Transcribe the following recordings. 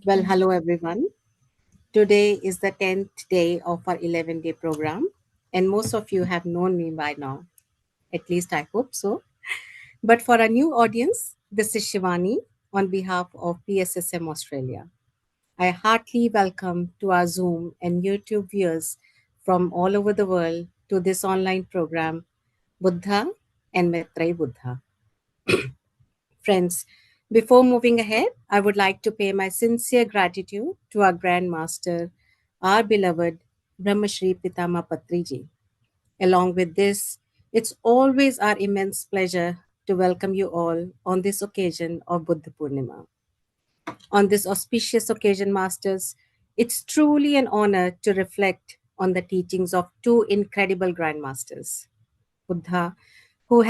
Well, hello everyone. Today is the 10th day of our 11-day program, and most of you have known me by now. At least I hope so. But for a new audience, this is Shivani on behalf of PSSM Australia. I heartily welcome to our Zoom and YouTube viewers from all over the world to this online program, Buddha and Maitreya Buddha. Friends, before moving ahead, I would like to pay my sincere gratitude to our Grand Master, our beloved Brahmashri Pitama Patriji. Along with this, it's always our immense pleasure to welcome you all on this occasion of Buddha Purnima. On this auspicious occasion, Masters, it's truly an honor to reflect on the teachings of two incredible Grandmasters. Buddha, who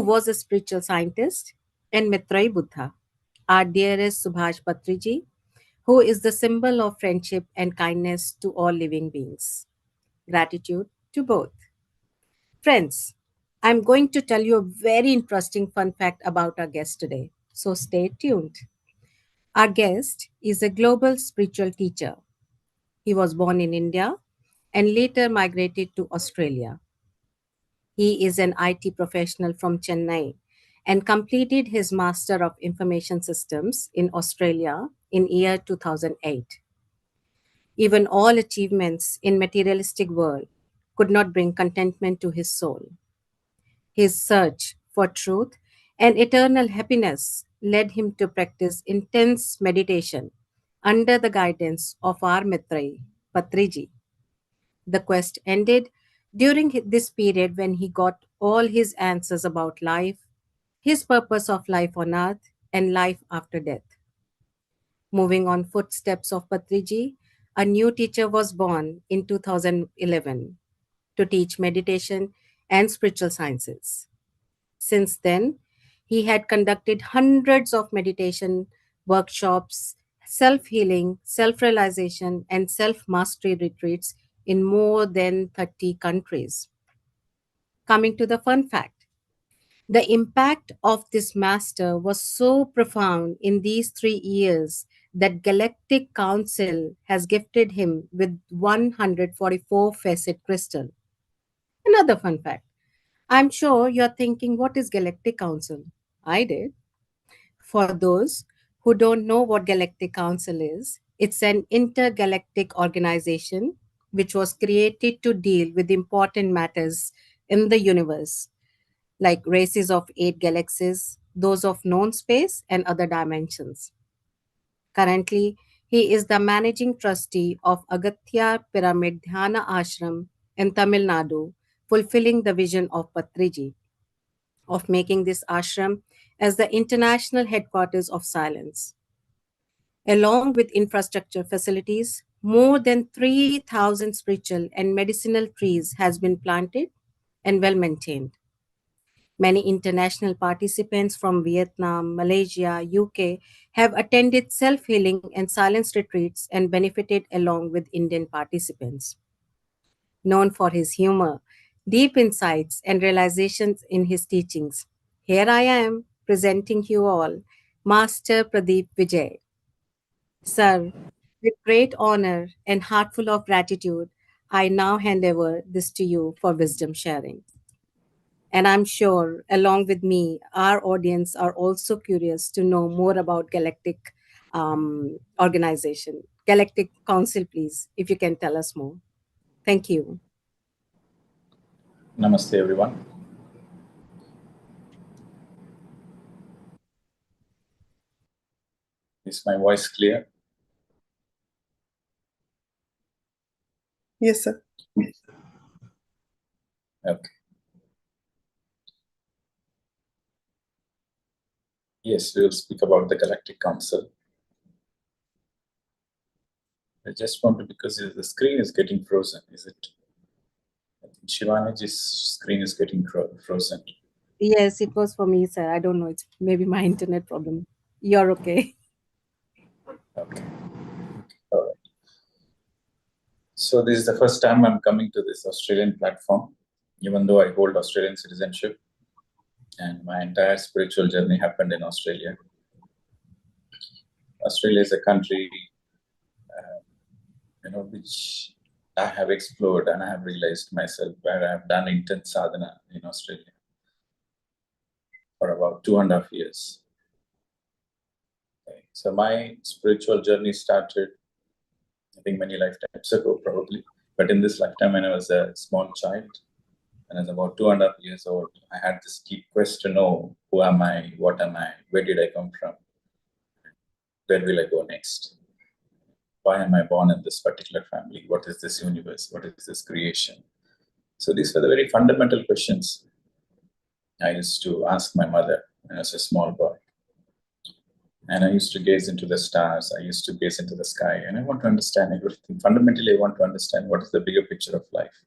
was a spiritual scientist, and Maitreya Buddha, our dearest Subhash Patriji, who is the symbol of friendship and kindness to all living beings. Gratitude to both. Friends, I'm going to tell you a very interesting fun fact about our guest today. So stay tuned. Our guest is a global spiritual teacher. He was born in India and later migrated to Australia. He is an IT professional from Chennai and completed his Master of Information Systems in Australia in year 2008. Even all achievements in materialistic world could not bring contentment to his soul. His search for truth and eternal happiness led him to practice intense meditation under the guidance of our Maitreya, Patriji. The quest ended during this period when he got all his answers about life, his purpose of life on earth, and life after death. Moving on footsteps of Patriji, a new teacher was born in 2011 to teach meditation and spiritual sciences. Since then, he had conducted hundreds of meditation workshops, self healing, self realization, and self mastery retreats in more than 30 countries. Coming to the fun fact, the impact of this master was so profound in these 3 years that Galactic Council has gifted him with 144 facet crystal. Another fun fact. I'm sure you're thinking, what is Galactic Council? I did. For those who don't know what Galactic Council is, it's an intergalactic organization which was created to deal with important matters in the universe, like races of 8 galaxies, those of known space, and other dimensions. Currently, he is the managing trustee of Agatya Pyramid Dhyana Ashram in Tamil Nadu, fulfilling the vision of Patriji of making this ashram as the international headquarters of silence. Along with infrastructure facilities, more than 3,000 spiritual and medicinal trees has been planted and well maintained. Many international participants from Vietnam, Malaysia, UK have attended self healing and silence retreats and benefited along with Indian participants. Known for his humor, deep insights, and realizations in his teachings, here I am presenting you all Master Pradeep Vijay. Sir, with great honor and heartful of gratitude, I now hand over this to you for wisdom sharing. And I'm sure, along with me, our audience are also curious to know more about Galactic organization. Galactic Council, please, if you can tell us more. Thank you. Namaste, everyone. Is my voice clear? Yes, sir. Okay. Yes, we will speak about the Galactic Council. I just want to, because the screen is getting frozen, is it? I think Shivaniji's screen is getting frozen. Yes, it was for me, sir. I don't know. It's maybe my internet problem. You're okay. Okay. All right. So this is the first time I'm coming to this Australian platform, even though I hold Australian citizenship, and my entire spiritual journey happened in Australia. Australia is a country, which I have explored and I have realized myself, where I have done intense sadhana in Australia for about 2.5 years. Okay. So my spiritual journey started, I think, many lifetimes ago, probably. But in this lifetime, when I was a small child, and I was about 2.5 years old, I had this deep quest to know who am I, what am I, where did I come from, where will I go next? Why am I born in this particular family? What is this universe? What is this creation? So these were the very fundamental questions I used to ask my mother when I was a small boy. And I used to gaze into the stars. I used to gaze into the sky. And I want to understand everything. Fundamentally, I want to understand what is the bigger picture of life.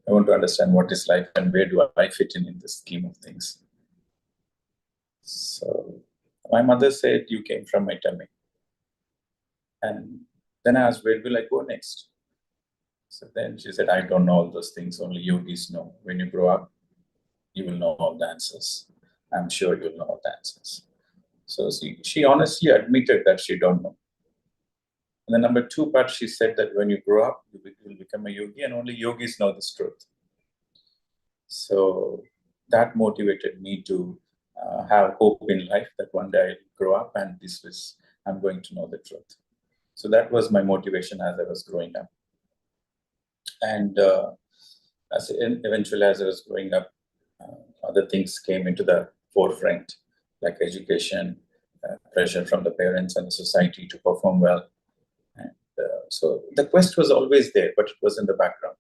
I want to understand what is life and where do I fit in this scheme of things. So my mother said, you came from my tummy. And then I asked, where will I go next? So then she said, I don't know all those things. Only yogis know. When you grow up, you will know all the answers. I'm sure you'll know all the answers. So she honestly admitted that she don't know. And the number two part, she said that when you grow up, you will become a yogi, and only yogis know this truth. So that motivated me to have hope in life that one day I'll grow up and I'm going to know the truth. So that was my motivation as I was growing up. And eventually, as I was growing up, other things came into the forefront, like education, pressure from the parents and the society to perform well. And so the quest was always there, but it was in the background.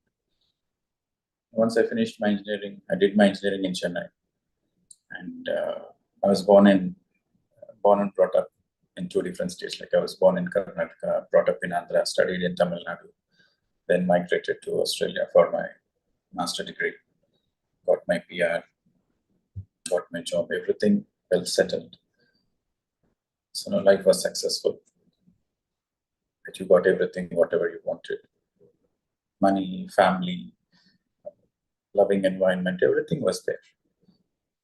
Once I finished my engineering, I did my engineering in Chennai. And I was born and brought up in two different states. Like I was born in Karnataka, brought up in Andhra, studied in Tamil Nadu, then migrated to Australia for my master degree, got my PR, got my job, everything well settled. So life was successful. But you got everything, whatever you wanted. Money, family, loving environment, everything was there.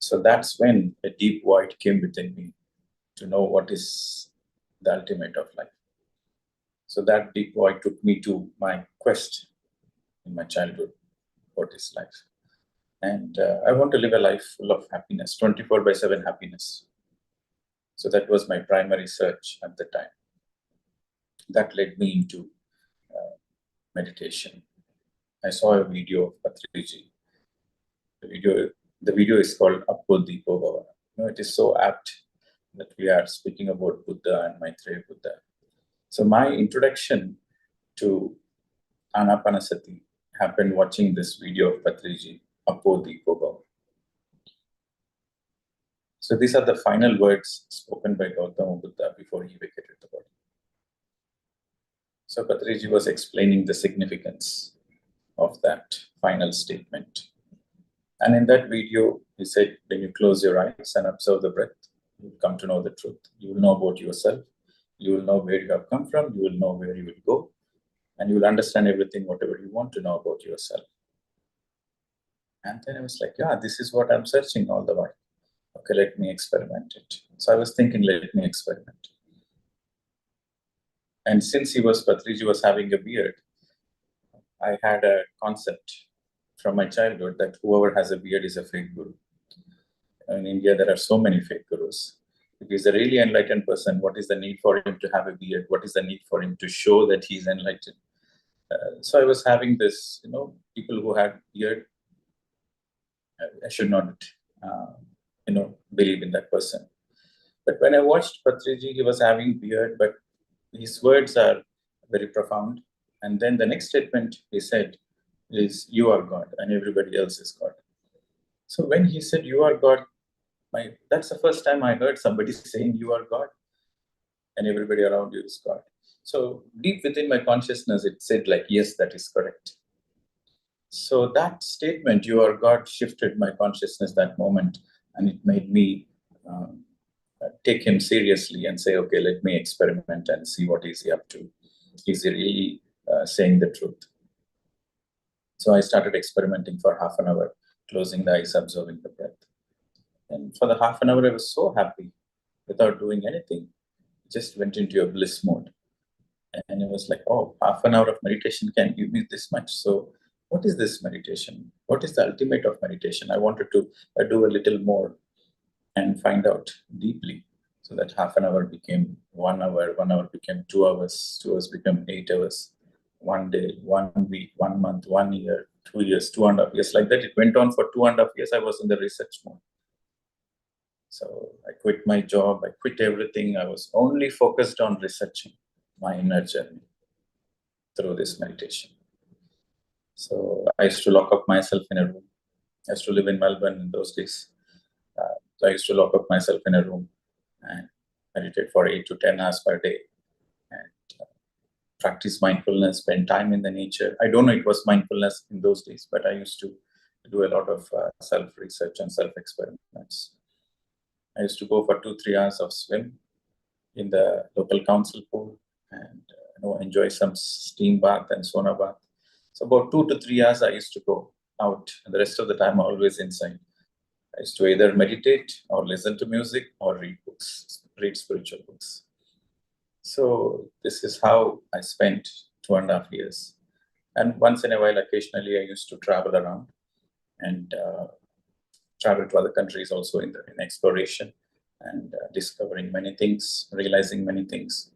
So that's when a deep void came within me to know what is the ultimate of life. So that deep void took me to my quest in my childhood. What is life? And I want to live a life full of happiness, 24/7 happiness. So that was my primary search at the time. That led me into meditation. I saw a video of Patriji. The video is called Appo Deepo Bhava. It is so apt that we are speaking about Buddha and Maitreya Buddha. So my introduction to Anapanasati happened watching this video of Patriji, Appo Deepo Bhava. So these are the final words spoken by Gautama Buddha before he vacated the body. So Patriji was explaining the significance of that final statement. And in that video, he said, when you close your eyes and observe the breath, you will come to know the truth. You will know about yourself. You will know where you have come from. You will know where you will go. And you will understand everything, whatever you want to know about yourself. And then I was like, yeah, this is what I'm searching all the while. Okay, let me experiment it. So I was thinking, let me experiment. And since Patriji was having a beard, I had a concept from my childhood that whoever has a beard is a fake guru. In India, there are so many fake gurus. If he's a really enlightened person, what is the need for him to have a beard? What is the need for him to show that he's enlightened? So I was having this, people who had beard, I should not, believe in that person. But when I watched Patriji, he was having beard, but his words are very profound. And then the next statement he said is, you are God and everybody else is God. So when he said, you are God, that's the first time I heard somebody saying, you are God and everybody around you is God. So deep within my consciousness, it said like, yes, that is correct. So that statement, you are God, shifted my consciousness that moment. And it made me take him seriously and say, okay, let me experiment and see what is he up to. Is he really saying the truth? So I started experimenting for half an hour, closing the eyes, observing the breath. And for the half an hour, I was so happy without doing anything. just went into a bliss mode. And it was like, oh, half an hour of meditation can give me this much. So, what is this meditation? What is the ultimate of meditation? I wanted to do a little more and find out deeply. So that half an hour became 1 hour, 1 hour became 2 hours, 2 hours became 8 hours, one day, 1 week, 1 month, 1 year, 2 years, 2.5 years. Like that, it went on for 2.5 years. I was in the research mode. So I quit my job, I quit everything. I was only focused on researching my inner journey through this meditation. So I used to lock up myself in a room. I used to live in Melbourne in those days. So I used to lock up myself in a room and meditate for 8 to 10 hours per day and practice mindfulness, spend time in the nature. I don't know it was mindfulness in those days, but I used to do a lot of self-research and self-experiments. I used to go for 2-3 hours of swim in the local council pool and enjoy some steam bath and sauna bath. So about 2 to 3 hours I used to go out, and the rest of the time always inside. I used to either meditate or listen to music or read books, read spiritual books. So this is how I spent 2.5 years. And once in a while, occasionally, I used to travel around and travel to other countries also in exploration and discovering many things, realizing many things.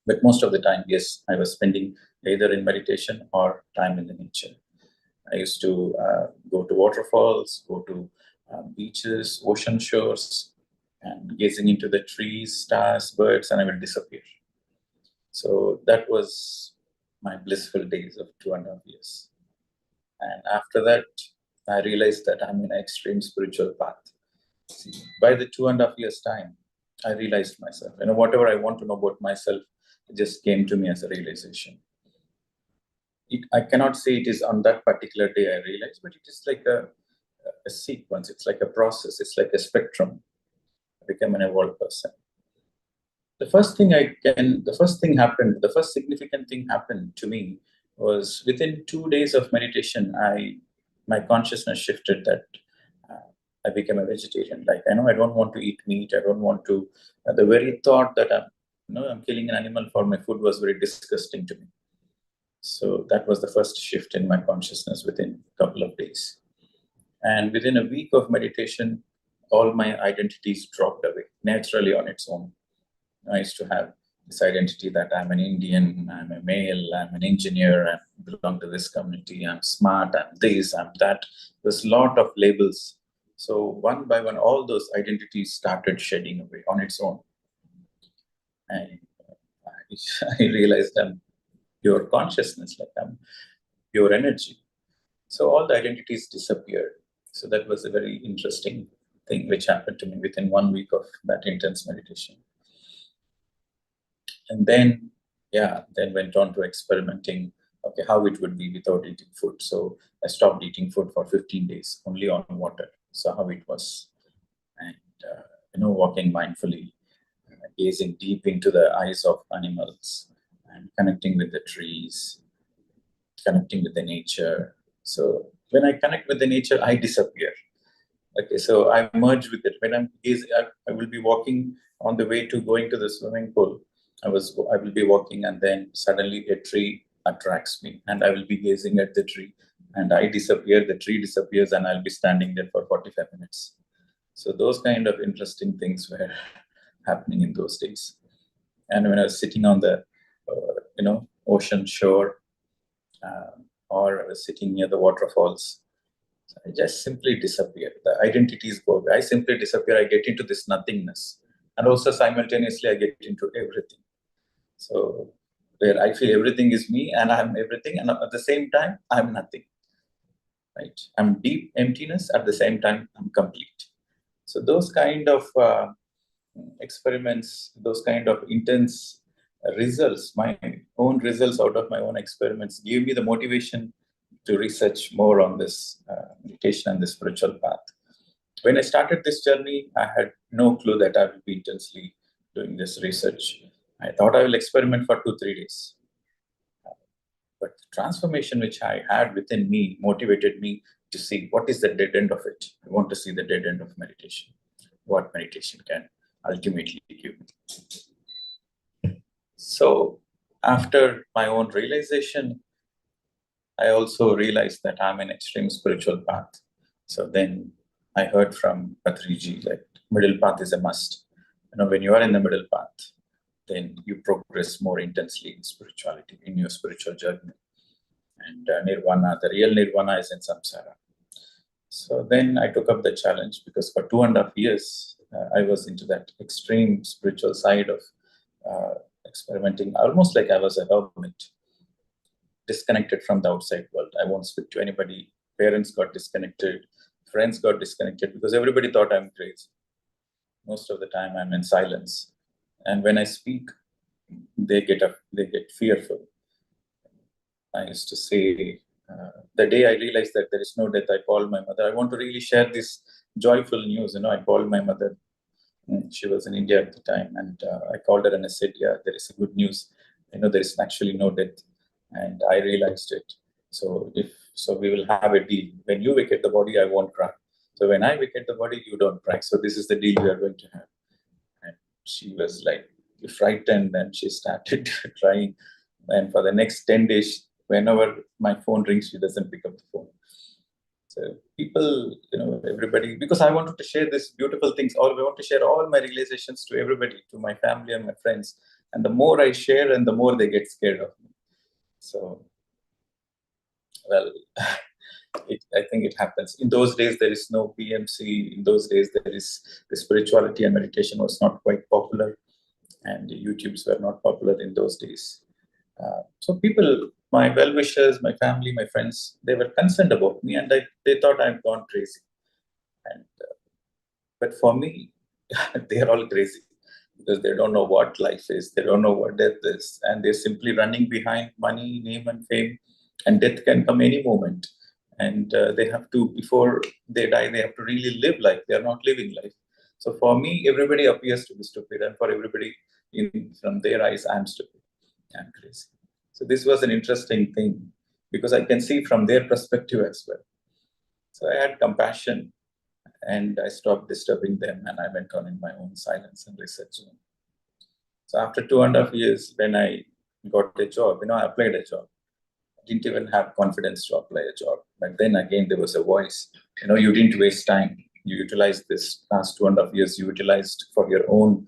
But most of the time, yes, I was spending either in meditation or time in the nature. I used to go to waterfalls, go to beaches, ocean shores, and gazing into the trees, stars, birds, and I will disappear. So that was my blissful days of 2.5 years. And after that, I realized that I'm in an extreme spiritual path. See, by the 2.5 years time, I realized myself. Whatever I want to know about myself, it just came to me as a realization. I cannot say it is on that particular day I realized, but it is like a sequence. It's like a process. It's like a spectrum. I become an evolved person. The first significant thing happened to me was within 2 days of meditation, my consciousness shifted that I became a vegetarian. Like, I don't want to eat meat. I don't want to, the very thought that I'm killing an animal for my food was very disgusting to me. So that was the first shift in my consciousness within a couple of days. And within a week of meditation, all my identities dropped away naturally on its own. I used to have this identity that I'm an Indian, I'm a male, I'm an engineer, I belong to this community, I'm smart, I'm this, I'm that. There's a lot of labels. So one by one, all those identities started shedding away on its own. And I realized I'm pure consciousness, like I'm pure energy. So all the identities disappeared. So that was a very interesting thing which happened to me within 1 week of that intense meditation. And then, then went on to experimenting, okay, how it would be without eating food. So I stopped eating food for 15 days, only on water. So how it was. And, walking mindfully, gazing deep into the eyes of animals and connecting with the trees, connecting with the nature. So when I connect with the nature, I disappear. Okay, so I merge with it. When I will be walking on the way to going to the swimming pool. I will be walking, and then suddenly a tree attracts me, and I will be gazing at the tree, and I disappear. The tree disappears, and I'll be standing there for 45 minutes. So those kind of interesting things were happening in those days. And when I was sitting on the, ocean shore, or I was sitting near the waterfalls, I just simply disappear. The identities go away. I simply disappear. I get into this nothingness. And also simultaneously, I get into everything. So where I feel everything is me and I'm everything. And at the same time, I'm nothing. Right? I'm deep emptiness. At the same time, I'm complete. So those kind of experiments, those kind of intense results, my own results out of my own experiments gave me the motivation to research more on this meditation and the spiritual path. When I started this journey, I had no clue that I would be intensely doing this research. I thought I will experiment for 2-3 days. But the transformation which I had within me motivated me to see what is the dead end of it. I want to see the dead end of meditation, what meditation can ultimately give me. So after my own realization, I also realized that I'm in extreme spiritual path. So then I heard from Patriji that middle path is a must. When you are in the middle path, then you progress more intensely in spirituality, in your spiritual journey. And nirvana, the real nirvana is in samsara. So then I took up the challenge because for 2.5 years, I was into that extreme spiritual side of uh, experimenting, almost like I was a hermit, disconnected from the outside world. I won't speak to anybody. Parents got disconnected, friends got disconnected because everybody thought I'm crazy. Most of the time, I'm in silence, and when I speak, they get fearful. I used to say, the day I realized that there is no death, I called my mother. I want to really share this joyful news. I called my mother. She was in India at the time, and I called her and I said, "Yeah, there is a good news. There is actually no death," and I realized it. So we will have a deal. When you vacate the body, I won't cry. So when I vacate the body, you don't cry. So this is the deal we are going to have. And she was like frightened, and she started crying. And for the next 10 days, whenever my phone rings, she doesn't pick up the phone. So people, everybody, because I wanted to share this beautiful things, or I want to share all my realizations to everybody, to my family and my friends. And the more I share, and the more they get scared of me. So, well, I think it happens. In those days, there is no PMC. In those days, there is the spirituality and meditation was not quite popular, and YouTubes were not popular in those days. So people, my well-wishers, my family, my friends, they were concerned about me, and they thought I'd gone crazy. And but for me, they're all crazy because they don't know what life is, they don't know what death is, and they're simply running behind money, name, and fame. And death can come any moment, and they have to, before they die, they have to really live life. They are not living life. So for me, everybody appears to be stupid, and for everybody, from their eyes, I'm stupid. I'm crazy. So this was an interesting thing because I can see from their perspective as well. So I had compassion and I stopped disturbing them and I went on in my own silence and research zone. So after 2.5 years, when I got a job, I applied a job. I didn't even have confidence to apply a job. But then again, there was a voice, you didn't waste time. You utilized this past 2.5 years, you utilized for your own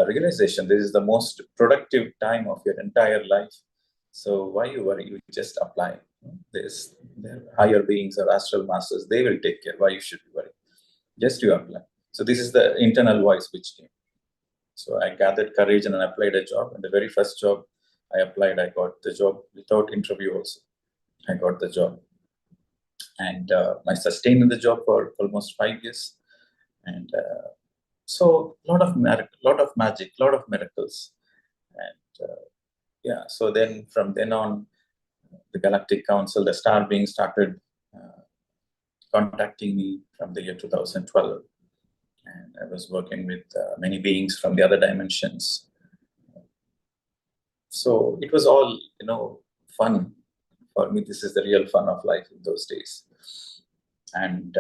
realization. This is the most productive time of your entire life. So why you worry? You just apply. There higher beings or astral masters, they will take care. Why you should worry? Just you apply. So this is the internal voice which came. So I gathered courage and I applied a job. And the very first job I applied, I got the job without interview also. I got the job. And I sustained in the job for almost 5 years. And so lot of magic, lot of miracles. And yeah, so then from then on, the Galactic Council, the star being started contacting me from the year 2012. And I was working with many beings from the other dimensions. So it was all, fun. For me, this is the real fun of life in those days. And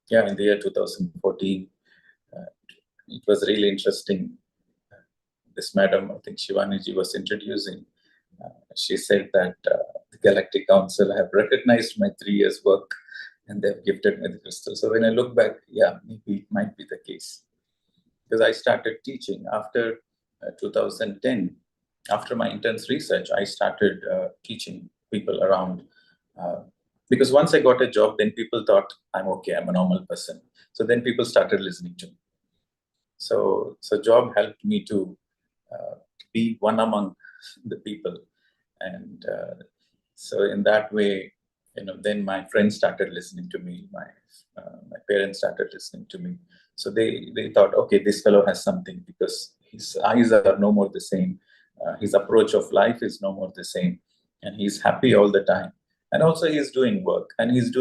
yeah, in the year 2014, uh, it was really interesting. This madam, I think Shivaniji was introducing. She said that the Galactic Council have recognized my 3 years' work and they've gifted me the crystal. So when I look back, yeah, maybe it might be the case. Because I started teaching after 2010. After my intense research, I started teaching people around. Uh, because once I got a job, then people thought I'm okay, I'm a normal person. So then people started listening to me. So job helped me to uh, be one among the people, and so in that way, then my friends started listening to me. My parents started listening to me. So they thought, okay, this fellow has something because his eyes are no more the same. His approach of life is no more the same, and he's happy all the time. And also, he's doing work and he's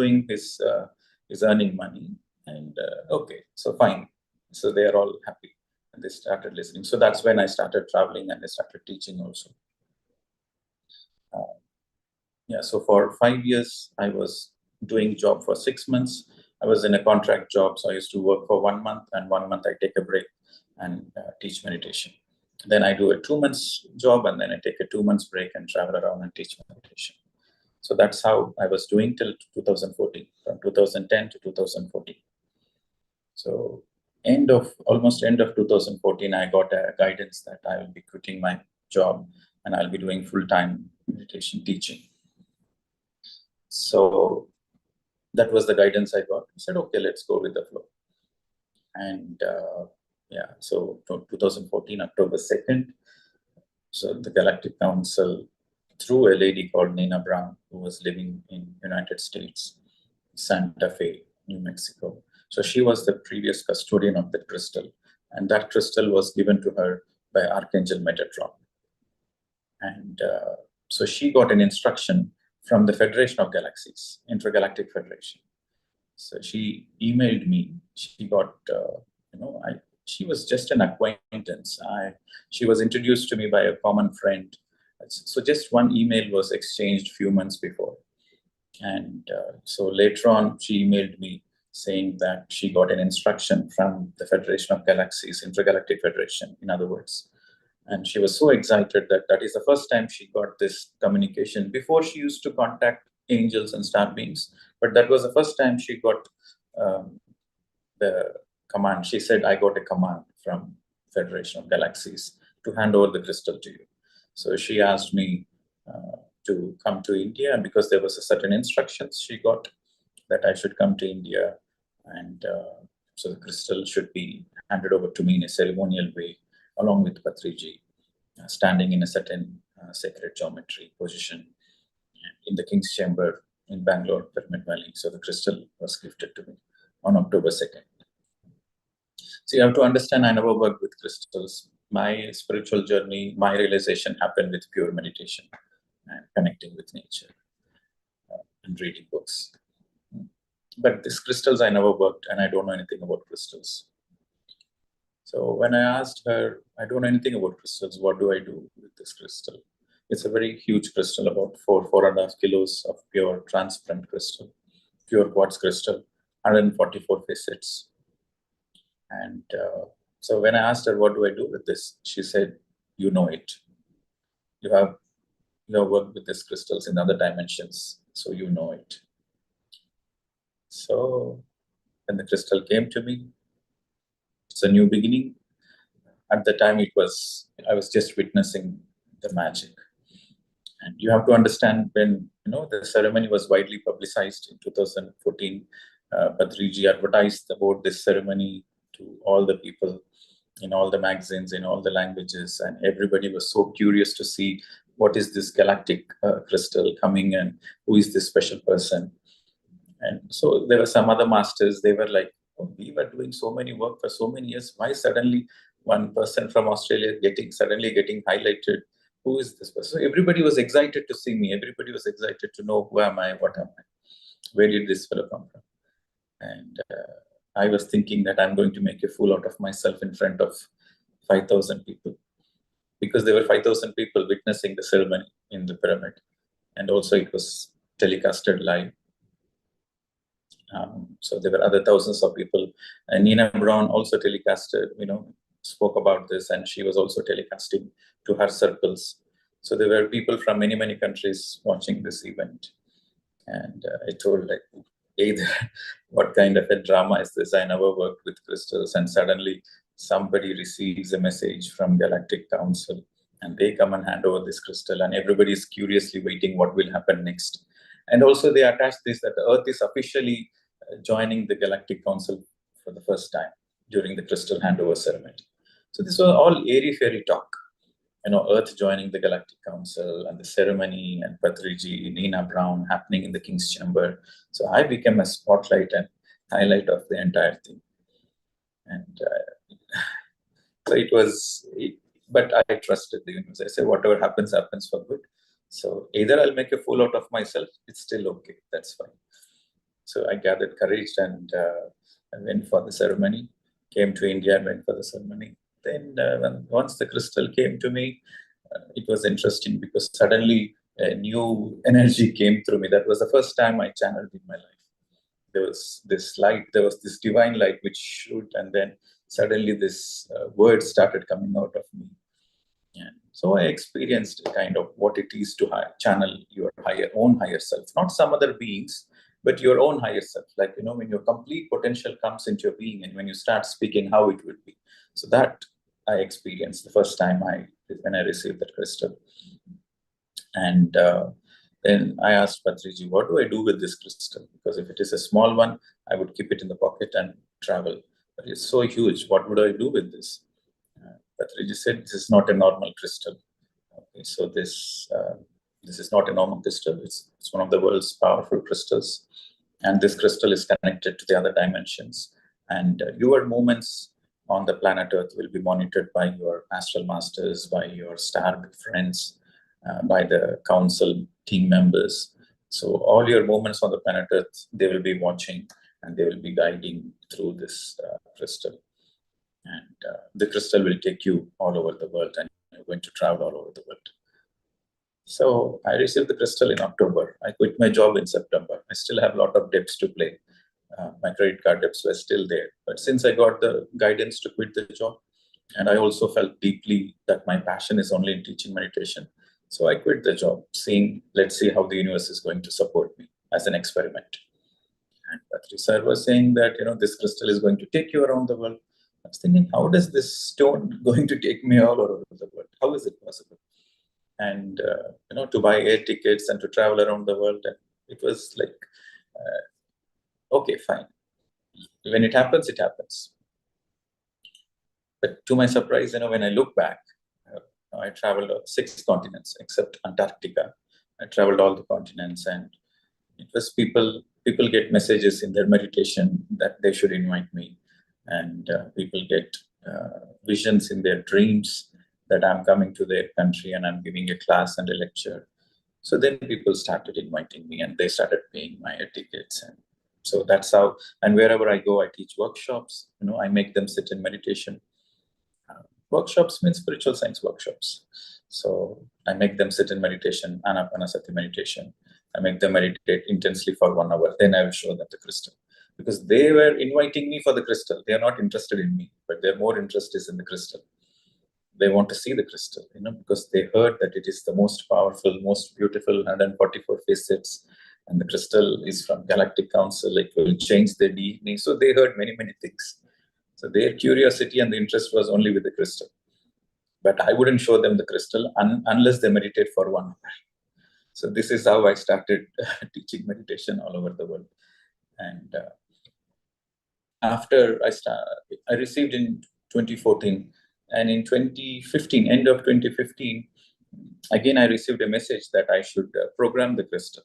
earning money. And okay, so fine. So they are all happy, and they started listening. So that's when I started traveling and I started teaching also. Uh, yeah, so for 5 years, I was doing job for 6 months. I was in a contract job, so I used to work for 1 month, and 1 month I take a break and teach meditation. Then I do a 2 months job, and then I take a 2 months break and travel around and teach meditation. So that's how I was doing till 2014, from 2010 to 2014. So almost end of 2014, I got a guidance that I will be quitting my job and I'll be doing full-time meditation teaching. So that was the guidance I got. I said, okay, let's go with the flow. And yeah, so 2014, October 2nd, so the Galactic Council, through a lady called Nina Brown, who was living in United States, Santa Fe, New Mexico. So she was the previous custodian of the crystal, and that crystal was given to her by Archangel Metatron. And so she got an instruction from the Federation of Galaxies, Intergalactic Federation. So she emailed me. She got, she was just an acquaintance. She was introduced to me by a common friend. So just one email was exchanged few months before. And so later on, she emailed me saying that she got an instruction from the Federation of Galaxies, Intergalactic Federation, in other words. And she was so excited that that is the first time she got this communication. Before, she used to contact angels and star beings, but that was the first time she got the command. She said, I got a command from Federation of Galaxies to hand over the crystal to you. So she asked me to come to India, and because there was a certain instructions she got that I should come to India, and so the crystal should be handed over to me in a ceremonial way, along with Patriji, standing in a certain sacred geometry position in the King's Chamber in Bangalore, Pyramid Valley. So the crystal was gifted to me on October 2nd. So you have to understand, I never worked with crystals. My spiritual journey, my realization happened with pure meditation and connecting with nature and reading books. But these crystals, I never worked, and I don't know anything about crystals. So when I asked her, I don't know anything about crystals, what do I do with this crystal? It's a very huge crystal, about 4.5 kilos of pure transparent crystal, pure quartz crystal, 144 facets. And so when I asked her, what do I do with this? She said, you know it. You have worked with these crystals in other dimensions, so you know it. So when the crystal came to me, it's a new beginning. At the time, I was just witnessing the magic. And you have to understand, when the ceremony was widely publicized in 2014, Patriji advertised about this ceremony to all the people in all the magazines, in all the languages, and everybody was so curious to see what is this galactic crystal coming, and who is this special person. And so there were some other masters, they were like, oh, we were doing so many work for so many years, why suddenly one person from Australia suddenly getting highlighted? Who is this person? So everybody was excited to see me. Everybody was excited to know, who am I? What am I? Where did this fellow come from? And I was thinking that I'm going to make a fool out of myself in front of 5,000 people, because there were 5,000 people witnessing the ceremony in the pyramid. And also it was telecasted live. So there were other thousands of people. And Nina Brown also telecasted, spoke about this, and she was also telecasting to her circles. So there were people from many, many countries watching this event. And I told, like, either what kind of a drama is this? I never worked with crystals, and suddenly somebody receives a message from Galactic Council, and they come and hand over this crystal, and everybody is curiously waiting what will happen next. And also they attach this, that the Earth is officially joining the Galactic Council for the first time during the crystal handover ceremony. So this was all airy-fairy talk. Earth joining the Galactic Council, and the ceremony, and Patriji, Nina Brown happening in the King's Chamber. So I became a spotlight and highlight of the entire thing. And so but I trusted the universe. I said, whatever happens, happens for good. So either I'll make a fool out of myself, it's still okay, that's fine. So I gathered courage, and I went for the ceremony, came to India and went for the ceremony. Then once the crystal came to me, it was interesting, because suddenly a new energy came through me. That was the first time I channeled in my life. There was this light, there was this divine light which shone, and then suddenly this word started coming out of me. And so I experienced kind of what it is to channel your own higher self, not some other beings, but your own higher self. Like, when your complete potential comes into your being and when you start speaking, how it would be. So that I experienced the first time when I received that crystal. And then I asked Patriji, what do I do with this crystal? Because if it is a small one, I would keep it in the pocket and travel. But it's so huge. What would I do with this? Patriji said, this is not a normal crystal. Okay, so this is not a normal crystal. It's one of the world's powerful crystals, and this crystal is connected to the other dimensions. And your movements on the planet Earth will be monitored by your astral masters, by your star friends, by the council team members. So all your movements on the planet Earth, they will be watching and they will be guiding through this crystal. And the crystal will take you all over the world, and you're going to travel all over the world. So I received the crystal in October. I quit my job in September. I still have a lot of debts to pay. My credit card debts were still there. But since I got the guidance to quit the job, and I also felt deeply that my passion is only in teaching meditation, so I quit the job, let's see how the universe is going to support me as an experiment. And Patri sir was saying that, this crystal is going to take you around the world. I was thinking, how does this stone going to take me all over the world? How is it possible? And to buy air tickets and to travel around the world, and it was like, okay, fine. When it happens, it happens. But to my surprise, when I look back, I traveled 6 continents except Antarctica. I traveled all the continents, and it was people get messages in their meditation that they should invite me, and people get visions in their dreams that I'm coming to their country and I'm giving a class and a lecture. So then people started inviting me, and they started paying my air tickets. And so that's how, and wherever I go, I teach workshops. I make them sit in meditation. Workshops means spiritual science workshops. So I make them sit in meditation, anapanasati meditation. I make them meditate intensely for 1 hour. Then I will show them the crystal. Because they were inviting me for the crystal. They are not interested in me, but their more interest is in the crystal. They want to see the crystal, because they heard that it is the most powerful, most beautiful 144 facets. And the crystal is from Galactic Council. It will change their DNA. So they heard many, many things. So their curiosity and the interest was only with the crystal. But I wouldn't show them the crystal unless they meditate for 1 hour. So this is how I started teaching meditation all over the world. And after I received in 2014, and in 2015, end of 2015, again I received a message that I should program the crystal,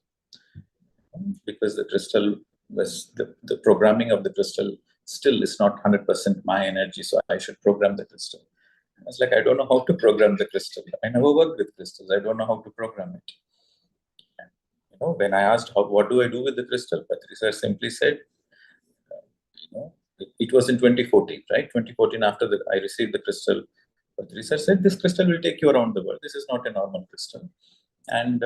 because the crystal was the programming of the crystal still is not 100% my energy, so I should program the crystal. I was like, I don't know how to program the crystal. I never worked with crystals. I don't know how to program it. And, when I asked, what do I do with the crystal? Patricia simply said, it was in 2014, right? 2014, after I received the crystal, Patricia said, this crystal will take you around the world. This is not a normal crystal. And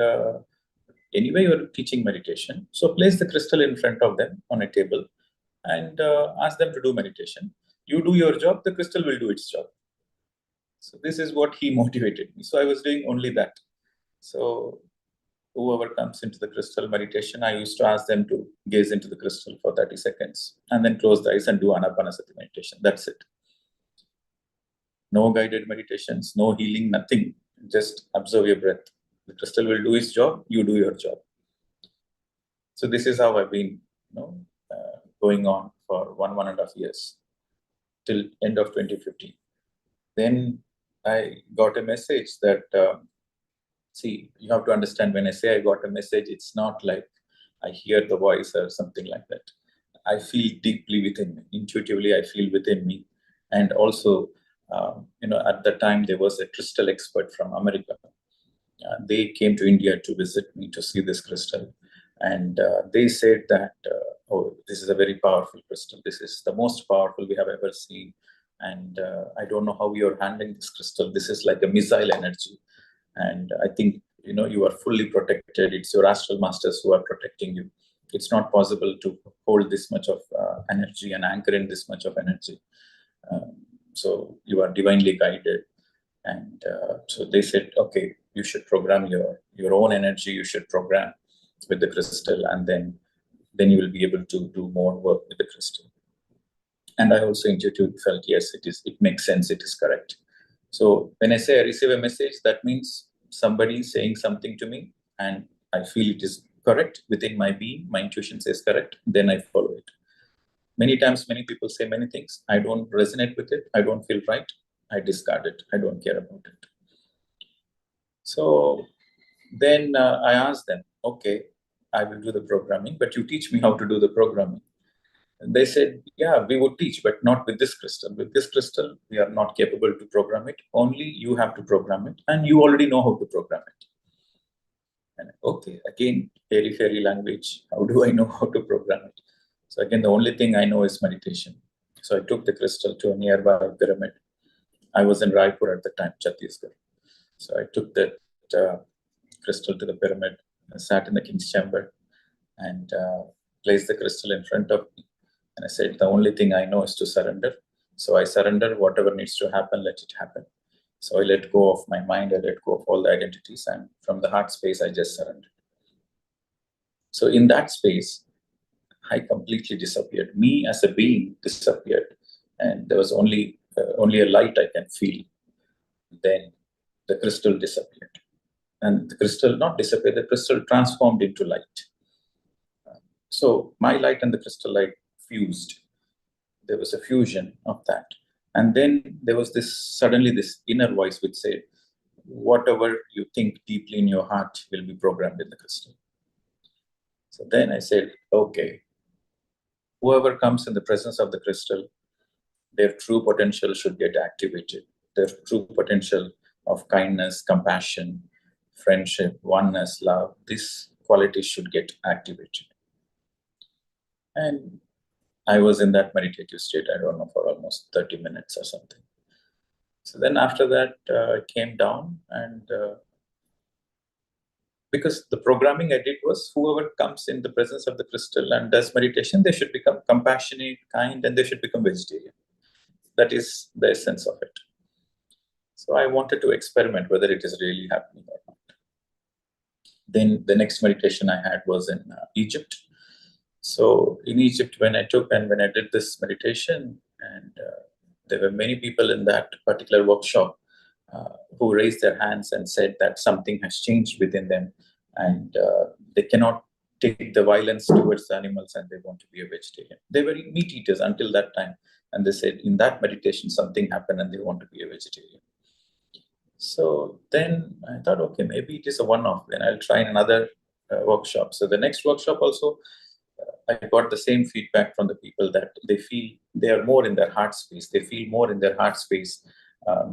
anyway, you're teaching meditation. So place the crystal in front of them on a table and ask them to do meditation. You do your job, the crystal will do its job. So this is what he motivated me. So I was doing only that. So whoever comes into the crystal meditation, I used to ask them to gaze into the crystal for 30 seconds and then close the eyes and do anapanasati meditation. That's it. No guided meditations, no healing, nothing. Just observe your breath. The crystal will do its job, you do your job. So this is how I've been going on for 1.5 years till end of 2015. Then I got a message that, see, you have to understand, when I say I got a message, it's not like I hear the voice or something like that. I feel deeply within me. Intuitively, I feel within me. And also, at the time, there was a crystal expert from America. They came to India to visit me to see this crystal. And they said that, oh, this is a very powerful crystal. This is the most powerful we have ever seen. And I don't know how you're handling this crystal. This is like a missile energy. And I think, you are fully protected. It's your astral masters who are protecting you. It's not possible to hold this much of energy and anchor in this much of energy. So you are divinely guided. And so they said, okay, you should program your own energy. You should program with the crystal, and then you will be able to do more work with the crystal. And I also intuitively felt, yes, it makes sense, it is correct. So when I say I receive a message, that means somebody is saying something to me, and I feel it is correct within my being, my intuition says correct, then I follow it. Many times, many people say many things. I don't resonate with it. I don't feel right. I discard it. I don't care about it. So then I asked them, okay, I will do the programming, but you teach me how to do the programming. And they said, yeah, we would teach, but not with this crystal. With this crystal, we are not capable to program it. Only you have to program it, and you already know how to program it. And okay, again, fairy fairy language. How do I know how to program it? So again, the only thing I know is meditation. So I took the crystal to a nearby pyramid. I was in Raipur at the time, Chhattisgarh. So I took that crystal to the pyramid, sat in the king's chamber, and placed the crystal in front of me. And I said, the only thing I know is to surrender. So I surrender. Whatever needs to happen, let it happen. So I let go of my mind. I let go of all the identities, and from the heart space, I just surrendered. So in that space, I completely disappeared. Me as a being disappeared, and there was only a light I can feel. Then the crystal disappeared, and the crystal not disappeared. The crystal transformed into light. So my light and the crystal light fused. There was a fusion of that, and then there was this inner voice which said, "Whatever you think deeply in your heart will be programmed in the crystal." So then I said, "Okay, whoever comes in the presence of the crystal, their true potential should get activated. Their true potential of kindness, compassion, friendship, oneness, love, these qualities should get activated." And I was in that meditative state, I don't know, for almost 30 minutes or something. So then after that, I came down, and because the programming I did was whoever comes in the presence of the crystal and does meditation, they should become compassionate, kind, and they should become vegetarian. That is the essence of it. So I wanted to experiment whether it is really happening or not. Then the next meditation I had was in Egypt. So in Egypt, when I did this meditation, and there were many people in that particular workshop who raised their hands and said that something has changed within them, and they cannot take the violence towards the animals, and they want to be a vegetarian. They were meat eaters until that time, and they said in that meditation something happened, and they want to be a vegetarian. So then I thought, okay, maybe it is a one-off. Then I'll try another workshop. So the next workshop also, I got the same feedback from the people that they feel they are more in their heart space. They feel more in their heart space.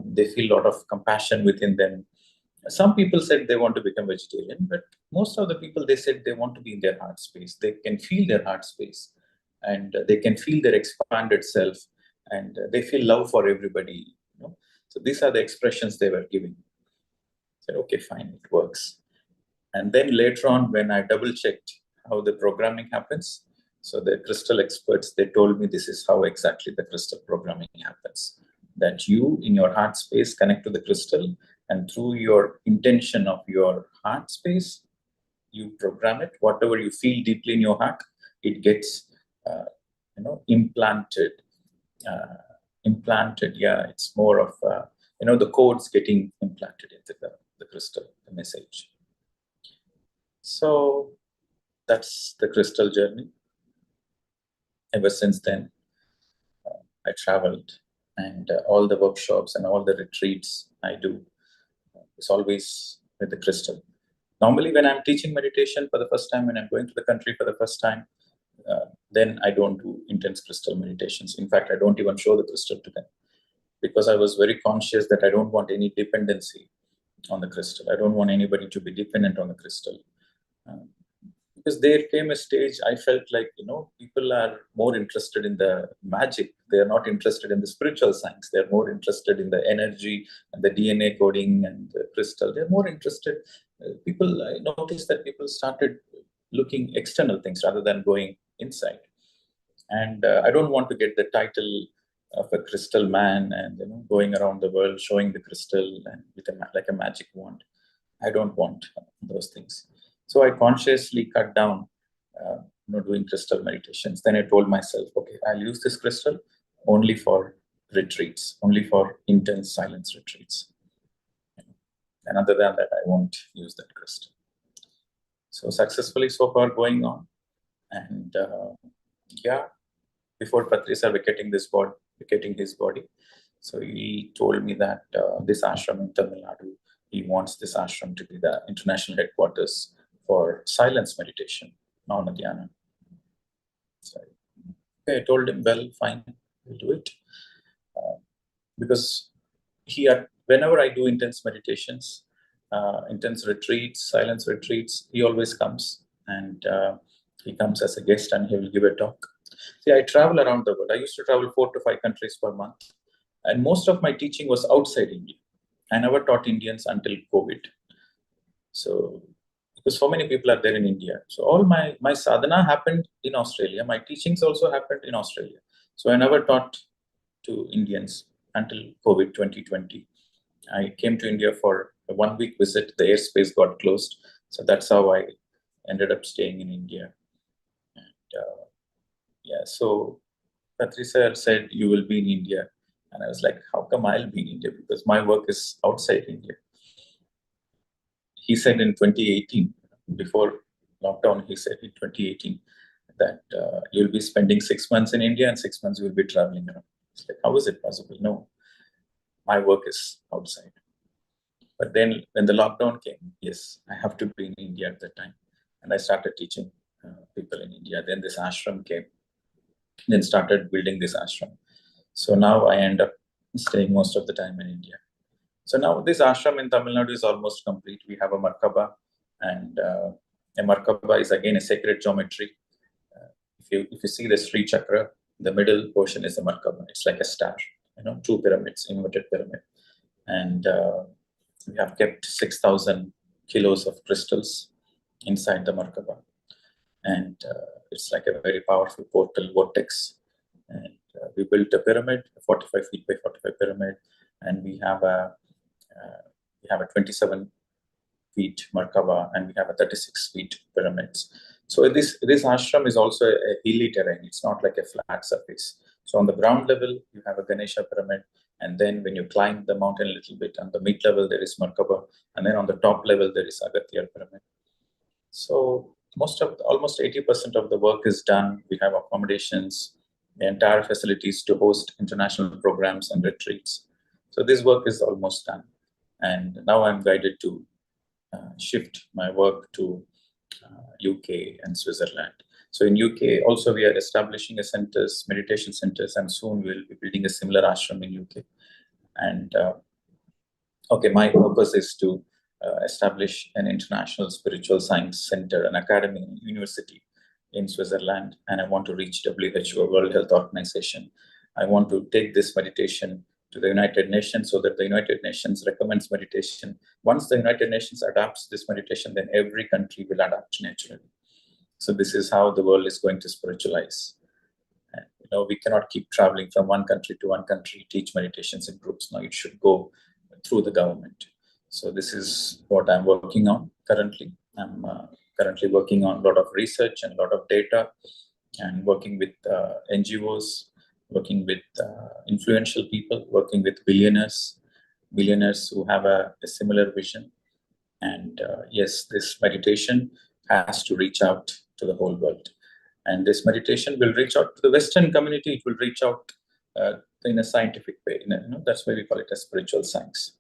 They feel a lot of compassion within them. Some people said they want to become vegetarian, but most of the people, they said they want to be in their heart space. They can feel their heart space, and they can feel their expanded self, and they feel love for everybody. So these are the expressions they were giving. I said, okay, fine, it works. And then later on, when I double checked how the programming happens, so the crystal experts, they told me this is how exactly the crystal programming happens. That you, in your heart space, connect to the crystal, and through your intention of your heart space, you program it. Whatever you feel deeply in your heart, it gets, implanted. Uh, implanted, yeah, it's more of, the codes getting implanted into the crystal, the message. So that's the crystal journey. Ever since then, I traveled, and all the workshops and all the retreats I do is always with the crystal. Normally, when I'm teaching meditation for the first time, when I'm going to the country for the first time, then I don't do intense crystal meditations. In fact, I don't even show the crystal to them, because I was very conscious that I don't want any dependency on the crystal. I don't want anybody to be dependent on the crystal. Uh, because there came a stage I felt like, people are more interested in the magic. They are not interested in the spiritual science. They're more interested in the energy and the DNA coding and the crystal. They're more interested. People, I noticed that people started looking external things rather than going inside. And I don't want to get the title of a crystal man, and going around the world showing the crystal and with like a magic wand. I don't want those things. So I consciously cut down, doing crystal meditations. Then I told myself, okay, I'll use this crystal only for retreats, only for intense silence retreats. And other than that, I won't use that crystal. So successfully so far going on. And yeah, before Patrisa vacating his body, so he told me that this ashram in Tamil Nadu, he wants this ashram to be the international headquarters for silence meditation, Mauna Dhyana. So okay, I told him, well, fine, we'll do it. Because whenever I do intense meditations, intense retreats, silence retreats, he always comes, and he comes as a guest and he will give a talk. See, I travel around the world. I used to travel 4 to 5 countries per month, and most of my teaching was outside India. I never taught Indians until COVID. So, because so many people are there in India. So all my sadhana happened in Australia. My teachings also happened in Australia. So I never taught to Indians until COVID 2020. I came to India for a 1 week visit. The airspace got closed. So that's how I ended up staying in India. And yeah, so Patricia said, you will be in India. And I was like, how come I'll be in India? Because my work is outside India. He said in 2018, before lockdown, he said in 2018 that you'll be spending 6 months in India and 6 months you'll be traveling around. It's like, how is it possible? No, my work is outside. But then when the lockdown came, yes, I have to be in India at that time. And I started teaching people in India. Then this ashram came, then started building this ashram. So now I end up staying most of the time in India. So now this ashram in Tamil Nadu is almost complete. We have a Markaba, and a Markaba is again a sacred geometry. If you see the Sri Chakra, the middle portion is a Markaba. It's like a star, two pyramids, inverted pyramid. And we have kept 6,000 kilos of crystals inside the Markaba. And it's like a very powerful portal vortex. And we built a pyramid, a 45 feet by 45 pyramid, and we have a 27 feet Markaba, and we have a 36 feet pyramids. So this ashram is also a hilly terrain. It's not like a flat surface. So on the ground level, you have a Ganesha pyramid, and then when you climb the mountain a little bit, on the mid level there is Markaba, and then on the top level there is Agastya pyramid. So almost 80% of the work is done. We have accommodations, the entire facilities to host international programs and retreats. So this work is almost done. And now I'm guided to shift my work to UK and Switzerland. So in UK, also we are establishing meditation centers, and soon we'll be building a similar ashram in UK. And okay, my purpose is to establish an international spiritual science center, an academy, university in Switzerland, and I want to reach WHO, World Health Organization. I want to take this meditation to the United Nations so that the United Nations recommends meditation. Once the United Nations adopts this meditation, then every country will adapt naturally. So this is how the world is going to spiritualize. And, we cannot keep traveling from one country to one country, teach meditations in groups. Now it should go through the government. So this is what I'm working on currently. I'm currently working on a lot of research and a lot of data, and working with NGOs, working with influential people, working with billionaires who have a similar vision. And yes, this meditation has to reach out to the whole world. And this meditation will reach out to the Western community. It will reach out in a scientific way. That's why we call it a spiritual science.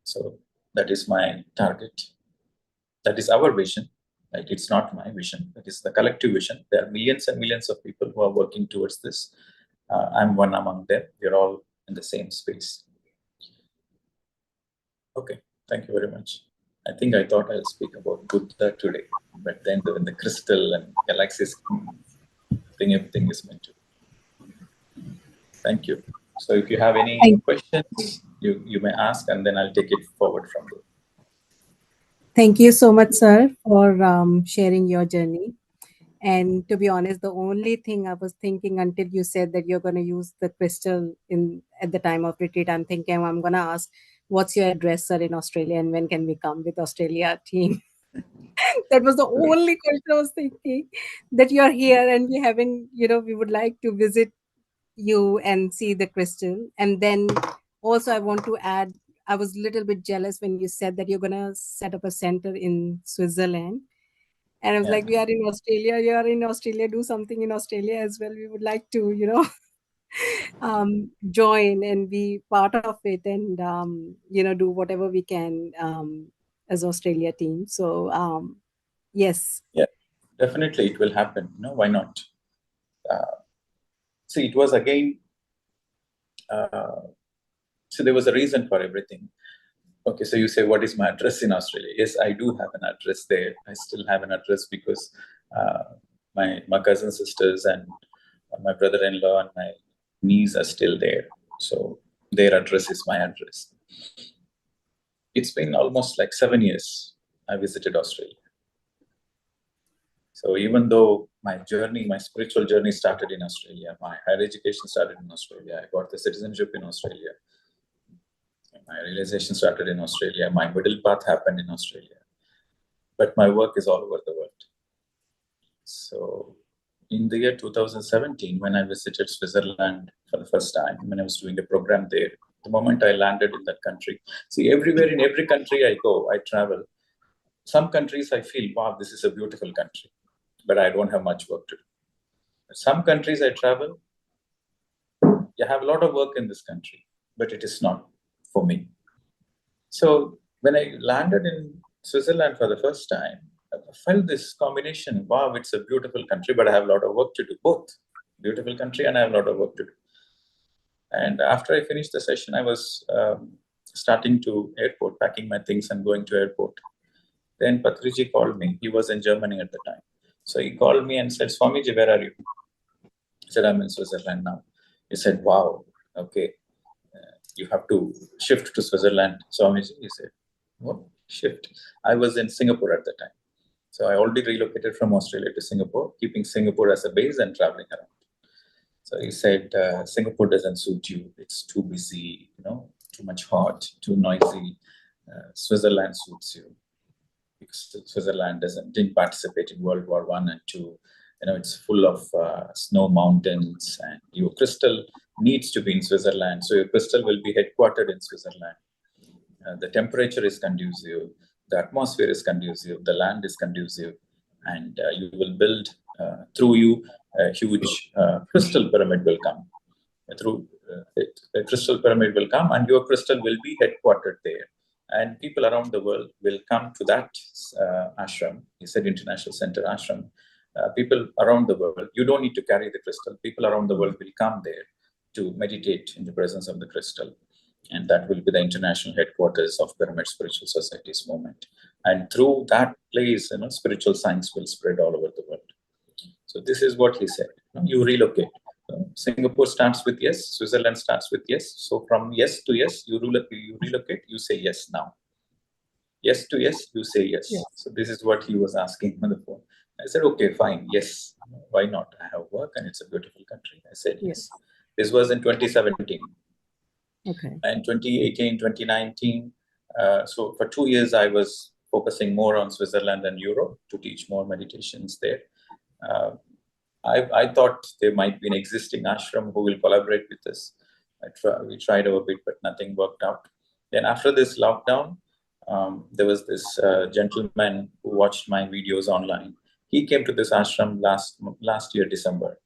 So that is my target. That is our vision. Right? It's not my vision. That is the collective vision. There are millions and millions of people who are working towards this. I'm one among them. We're all in the same space. Okay, thank you very much. I think I thought I'll speak about Buddha today, but then when the crystal and galaxies come, I think everything is meant to. Thank you. So if you have any questions, you may ask, and then I'll take it forward from there. Thank you so much, sir, for sharing your journey. And to be honest, the only thing I was thinking until you said that you're going to use the crystal in at the time of retreat, I'm thinking I'm going to ask, "What's your address, sir, in Australia, and when can we come with Australia team?" That was the Right. only question I was thinking. That you're here and we having, we would like to visit you and see the crystal. And then also I want to add, I was a little bit jealous when you said that you're going to set up a center in Switzerland. And I was Yeah. like, we are in Australia, you are in Australia, do something in Australia as well. We would like to, join and be part of it and, do whatever we can as Australia team. So, yes. Yeah. Definitely, it will happen. No, why not? See, it was again. Uh, so there was a reason for everything. Okay, so you say, what is my address in Australia? Yes, I do have an address there. I still have an address because uh, my cousin sisters and my brother-in-law and my niece are still there. So their address is my address. It's been almost like 7 years I visited Australia. So even though my journey, my spiritual journey started in Australia, my higher education started in Australia, I got the citizenship in Australia, my realization started in Australia, my middle path happened in Australia, but my work is all over the world. So in the year 2017, when I visited Switzerland for the first time, when I was doing a program there, the moment I landed in that country, see, everywhere in every country I go, I travel. Some countries I feel, wow, this is a beautiful country, but I don't have much work to do. Some countries I travel, you have a lot of work in this country, but it is not for me. So when I landed in Switzerland for the first time, I felt this combination. Wow, it's a beautiful country, but I have a lot of work to do. Both beautiful country and I have a lot of work to do. And after I finished the session, I was starting to airport, packing my things and going to airport. Then Patriji called me. He was in Germany at the time. So he called me and said, Swamiji, where are you? I said, I'm in Switzerland now. He said, wow, okay, you have to shift to Switzerland. Swamiji, he said, what? Shift. I was in Singapore at the time. So I already relocated from Australia to Singapore, keeping Singapore as a base and traveling around. So he said, Singapore doesn't suit you. It's too busy, too much hot, too noisy. Switzerland suits you because Switzerland didn't participate in World War One and Two. It's full of snow mountains, and your crystal needs to be in Switzerland. So your crystal will be headquartered in Switzerland. The temperature is conducive, the atmosphere is conducive, the land is conducive, and you will build through you a huge crystal pyramid will come. Through a crystal pyramid will come, and your crystal will be headquartered there. And people around the world will come to that ashram. He said International Center Ashram. People around the world, you don't need to carry the crystal. People around the world will come there to meditate in the presence of the crystal, and that will be the international headquarters of Pyramid Spiritual Society's movement. And through that place, spiritual science will spread all over the world. So this is what he said. You relocate. Singapore starts with yes. Switzerland starts with yes. So from yes to yes, you relocate. You say yes now. Yes to yes, you say yes. Yes. So this is what he was asking on the phone. I said, okay, fine, yes. Why not? I have work and it's a beautiful country. I said yes. Yes. This was in 2017. Okay. And 2018, 2019. So for 2 years, I was focusing more on Switzerland and Europe to teach more meditations there. Uh, I thought there might be an existing ashram who will collaborate with us. We tried a bit, but nothing worked out. Then after this lockdown, there was this gentleman who watched my videos online. He came to this ashram last year, December.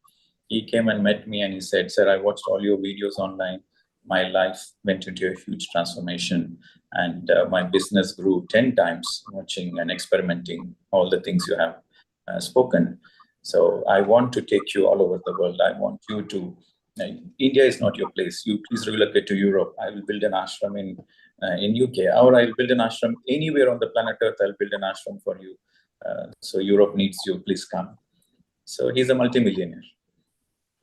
He came and met me and he said, Sir, I watched all your videos online. My life went into a huge transformation and my business grew 10 times watching and experimenting all the things you have spoken. So I want to take you all over the world. I want you to, India is not your place. You please relocate to Europe. I will build an ashram in UK, or I'll build an ashram anywhere on the planet Earth. I'll build an ashram for you. So Europe needs you. Please come. So he's a multimillionaire.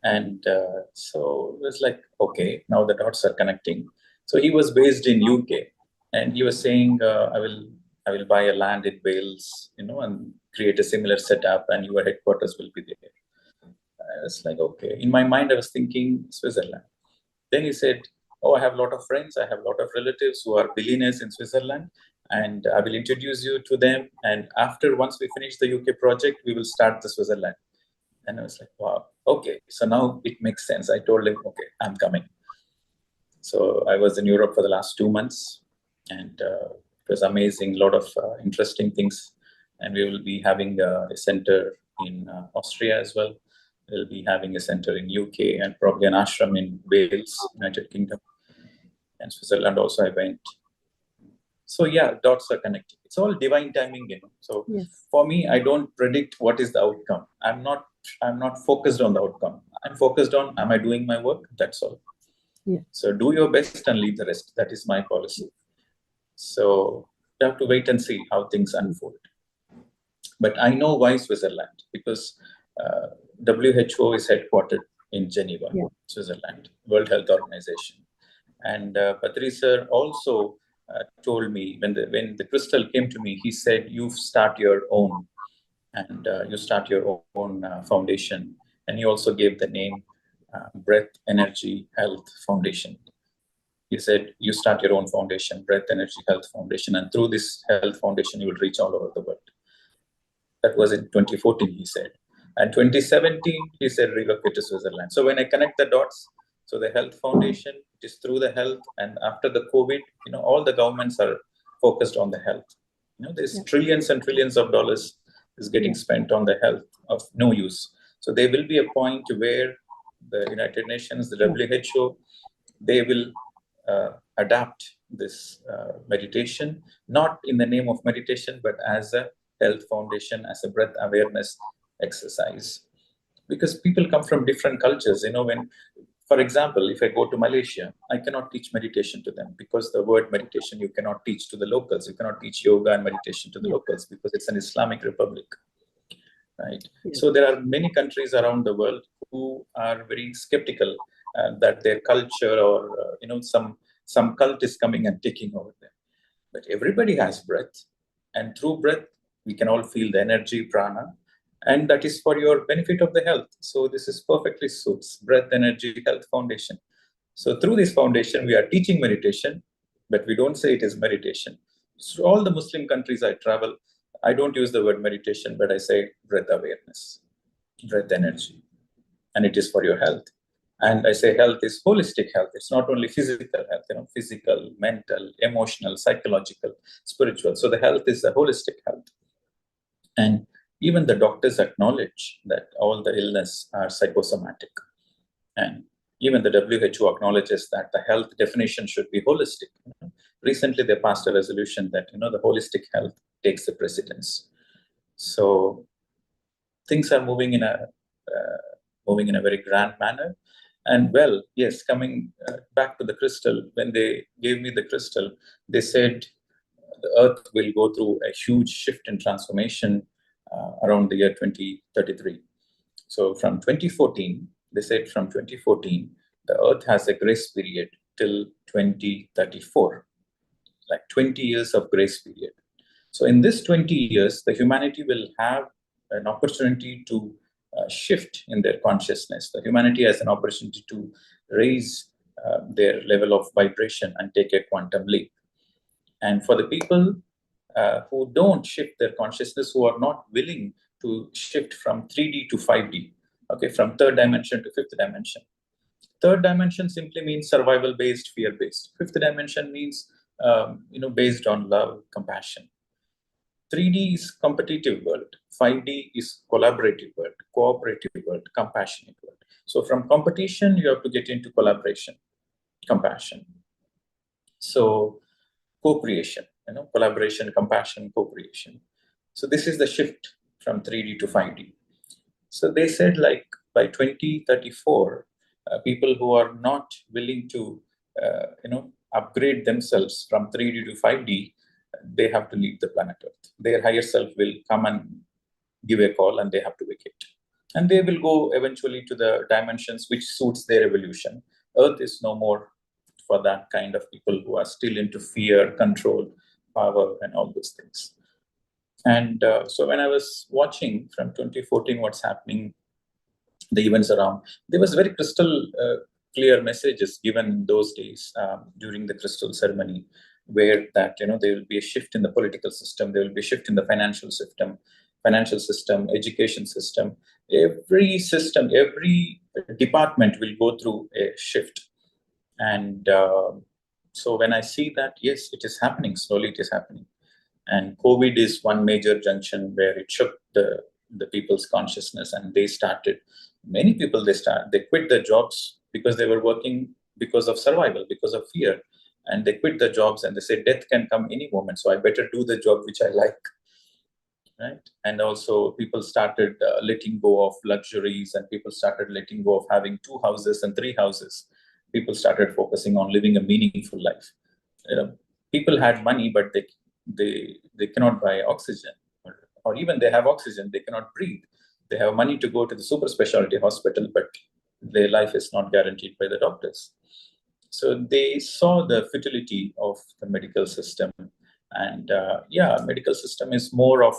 And so it was like, okay, now the dots are connecting. So he was based in UK, and he was saying, I will buy a land in Wales, and create a similar setup, and your headquarters will be there. I was like, okay. In my mind, I was thinking Switzerland. Then he said, oh, I have a lot of friends. I have a lot of relatives who are billionaires in Switzerland, and I will introduce you to them. And once we finish the UK project, we will start the Switzerland. And I was like, wow, okay. So now it makes sense. I told him, okay, I'm coming. So I was in Europe for the last 2 months, and it was amazing. A lot of interesting things, and we will be having a center in Austria as well. We'll be having a center in UK and probably an ashram in Wales, United Kingdom, and Switzerland. Also, I went. So yeah, dots are connected. It's all divine timing. So Yes. for me, I don't predict what is the outcome. I'm not focused on the outcome. I'm focused on, am I doing my work? That's all. Yeah. So do your best and leave the rest. That is my policy. So you have to wait and see how things unfold. But I know why Switzerland, because WHO is headquartered in Geneva, Yeah. Switzerland, World Health Organization. And Patri sir also told me, when the crystal came to me, he said, you start your own, and you start your own foundation. And he also gave the name Breath Energy Health Foundation. He said, you start your own foundation, Breath Energy Health Foundation, and through this health foundation, you will reach all over the world. That was in 2014, he said. And 2017, he said, relocate to Switzerland. So when I connect the dots, so the health foundation, it is through the health. And after the COVID, all the governments are focused on the health. There's Yeah. trillions and trillions of dollars is getting Yeah. spent on the health of no use. So there will be a point where the United Nations, the Yeah. WHO, they will adapt this meditation, not in the name of meditation, but as a health foundation, as a breath awareness exercise. Because people come from different cultures. For example, if I go to Malaysia, I cannot teach meditation to them, because the word meditation you cannot teach to the locals. You cannot teach yoga and meditation to the Yeah. locals, because it's an Islamic republic, right? Yes. So there are many countries around the world who are very skeptical that their culture, or some cult is coming and taking over them. But everybody has breath, and through breath we can all feel the energy, prana, and that is for your benefit of the health. So this is perfectly suits Breath Energy Health Foundation. So through this foundation, we are teaching meditation, but we don't say it is meditation. So all the Muslim countries I travel, I don't use the word meditation, but I say breath awareness, breath energy, and it is for your health. And I say health is holistic health. It's not only physical health, physical, mental, emotional, psychological, spiritual. So the health is a holistic health. And even the doctors acknowledge that all the illness are psychosomatic. And even the WHO acknowledges that the health definition should be holistic. Recently, they passed a resolution that the holistic health takes the precedence. So things are moving in a very grand manner. And well, yes, coming back to the crystal, when they gave me the crystal, they said the Earth will go through a huge shift and transformation around the year 2033. So from 2014, they said from 2014, the Earth has a grace period till 2034, like 20 years of grace period. So in this 20 years, the humanity will have an opportunity to shift in their consciousness. The humanity has an opportunity to raise their level of vibration and take a quantum leap. And for the people who don't shift their consciousness, who are not willing to shift from 3D to 5D, okay, from third dimension to fifth dimension. Third dimension simply means survival based, fear based. Fifth dimension means based on love, compassion. 3D is competitive world. 5D is collaborative world, cooperative world, compassionate world. So from competition, you have to get into collaboration, compassion. So co-creation, collaboration, compassion, co-creation. So this is the shift from 3D to 5D. So they said, like, by 2034, people who are not willing to, upgrade themselves from 3D to 5D, they have to leave the planet Earth. Their higher self will come and give a call, and they have to vacate. And they will go eventually to the dimensions which suits their evolution. Earth is no more for that kind of people who are still into fear, control, power and all those things. And so when I was watching from 2014 what's happening, the events around, there was very crystal clear messages given in those days during the crystal ceremony, where that there will be a shift in the political system, there will be a shift in the financial system, education system, every department will go through a shift. And so when I see that, yes, it is happening slowly, it is happening. And COVID is one major junction where it shook the people's consciousness, and they started. Many people they quit their jobs because they were working because of survival, because of fear, and they quit their jobs and they say death can come any moment, so I better do the job which I like, right? And also people started letting go of luxuries, and people started letting go of having 2 houses and 3 houses. People started focusing on living a meaningful life. you know, People had money, but they cannot buy oxygen, or even they have oxygen, they cannot breathe. They have money to go to the super specialty hospital, but their life is not guaranteed by the doctors. So they saw the futility of the medical system, and medical system is more of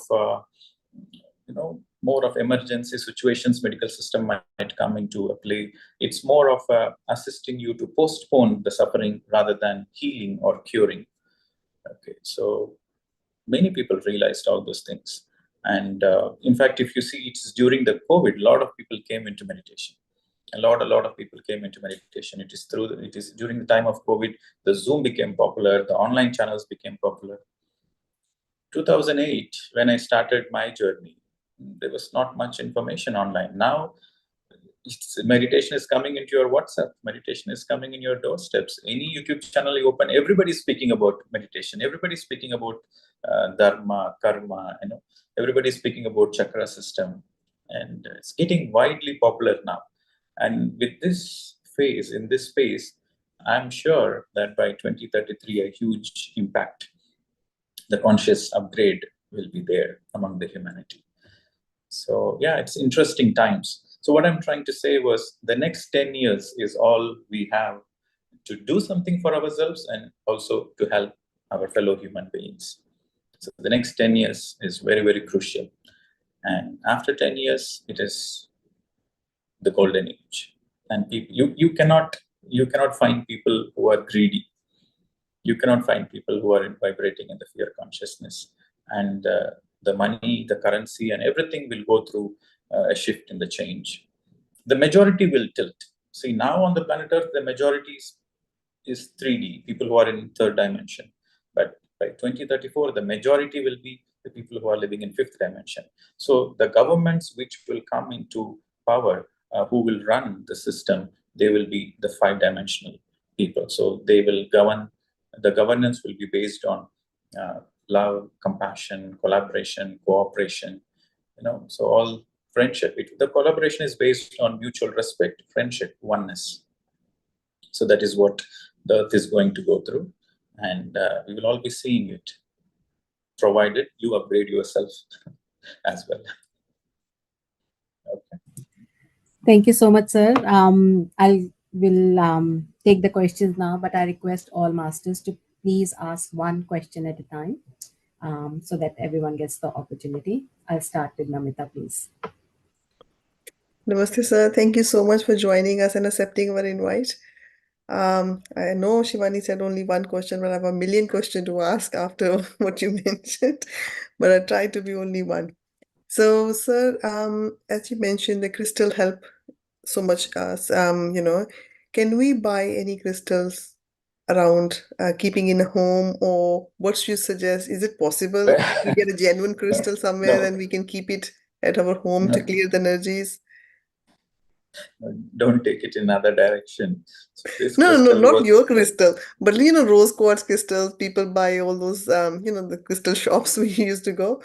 more of emergency situations. Medical system might come into a play. It's more of assisting you to postpone the suffering rather than healing or curing. Okay, so many people realized all those things. And in fact, if you see, it's during the COVID, a lot of people came into meditation. A lot of people came into meditation. It is during the time of COVID, the Zoom became popular, the online channels became popular. 2008, when I started my journey, there was not much information online. Now, meditation is coming into your WhatsApp. Meditation is coming in your doorsteps. Any YouTube channel you open, everybody's speaking about meditation. Everybody's speaking about dharma, karma. Everybody's speaking about chakra system, and it's getting widely popular now. And with in this phase, I'm sure that by 2033, a huge impact, the conscious upgrade will be there among the humanity. So yeah, it's interesting times. So what I'm trying to say was the next 10 years is all we have to do something for ourselves and also to help our fellow human beings. So the next 10 years is very, very crucial. And after 10 years, it is the golden age. And people, you cannot find people who are greedy. You cannot find people who are vibrating in the fear consciousness. And the money, the currency, and everything will go through a shift in the change. The majority will tilt. See, now on the planet Earth, the majority is 3D, people who are in third dimension. But by 2034, the majority will be the people who are living in fifth dimension. So the governments which will come into power, who will run the system, they will be the 5-dimensional people. So they will govern. The governance will be based on love, compassion, collaboration, cooperation. So all friendship. The collaboration is based on mutual respect, friendship, oneness. So that is what the Earth is going to go through, and we will all be seeing it, provided you upgrade yourself as well. Okay. Thank you so much, sir. I will take the questions now, but I request all masters to please ask one question at a time, so that everyone gets the opportunity. I'll start with Namita, please. Namaste, sir. Thank you so much for joining us and accepting our invite. I know Shivani said only one question, but I have a million questions to ask after what you mentioned, but I try to be only one. So, sir, as you mentioned, the crystal help so much us. Can we buy any crystals around keeping in a home, or what should you suggest? Is it possible to get a genuine crystal somewhere No, and we can keep it at our home to no, clear the energies? don't take it in another direction. So this No, no, no, crystal not was your crystal, but rose quartz crystals. People buy all those, the crystal shops we used to go.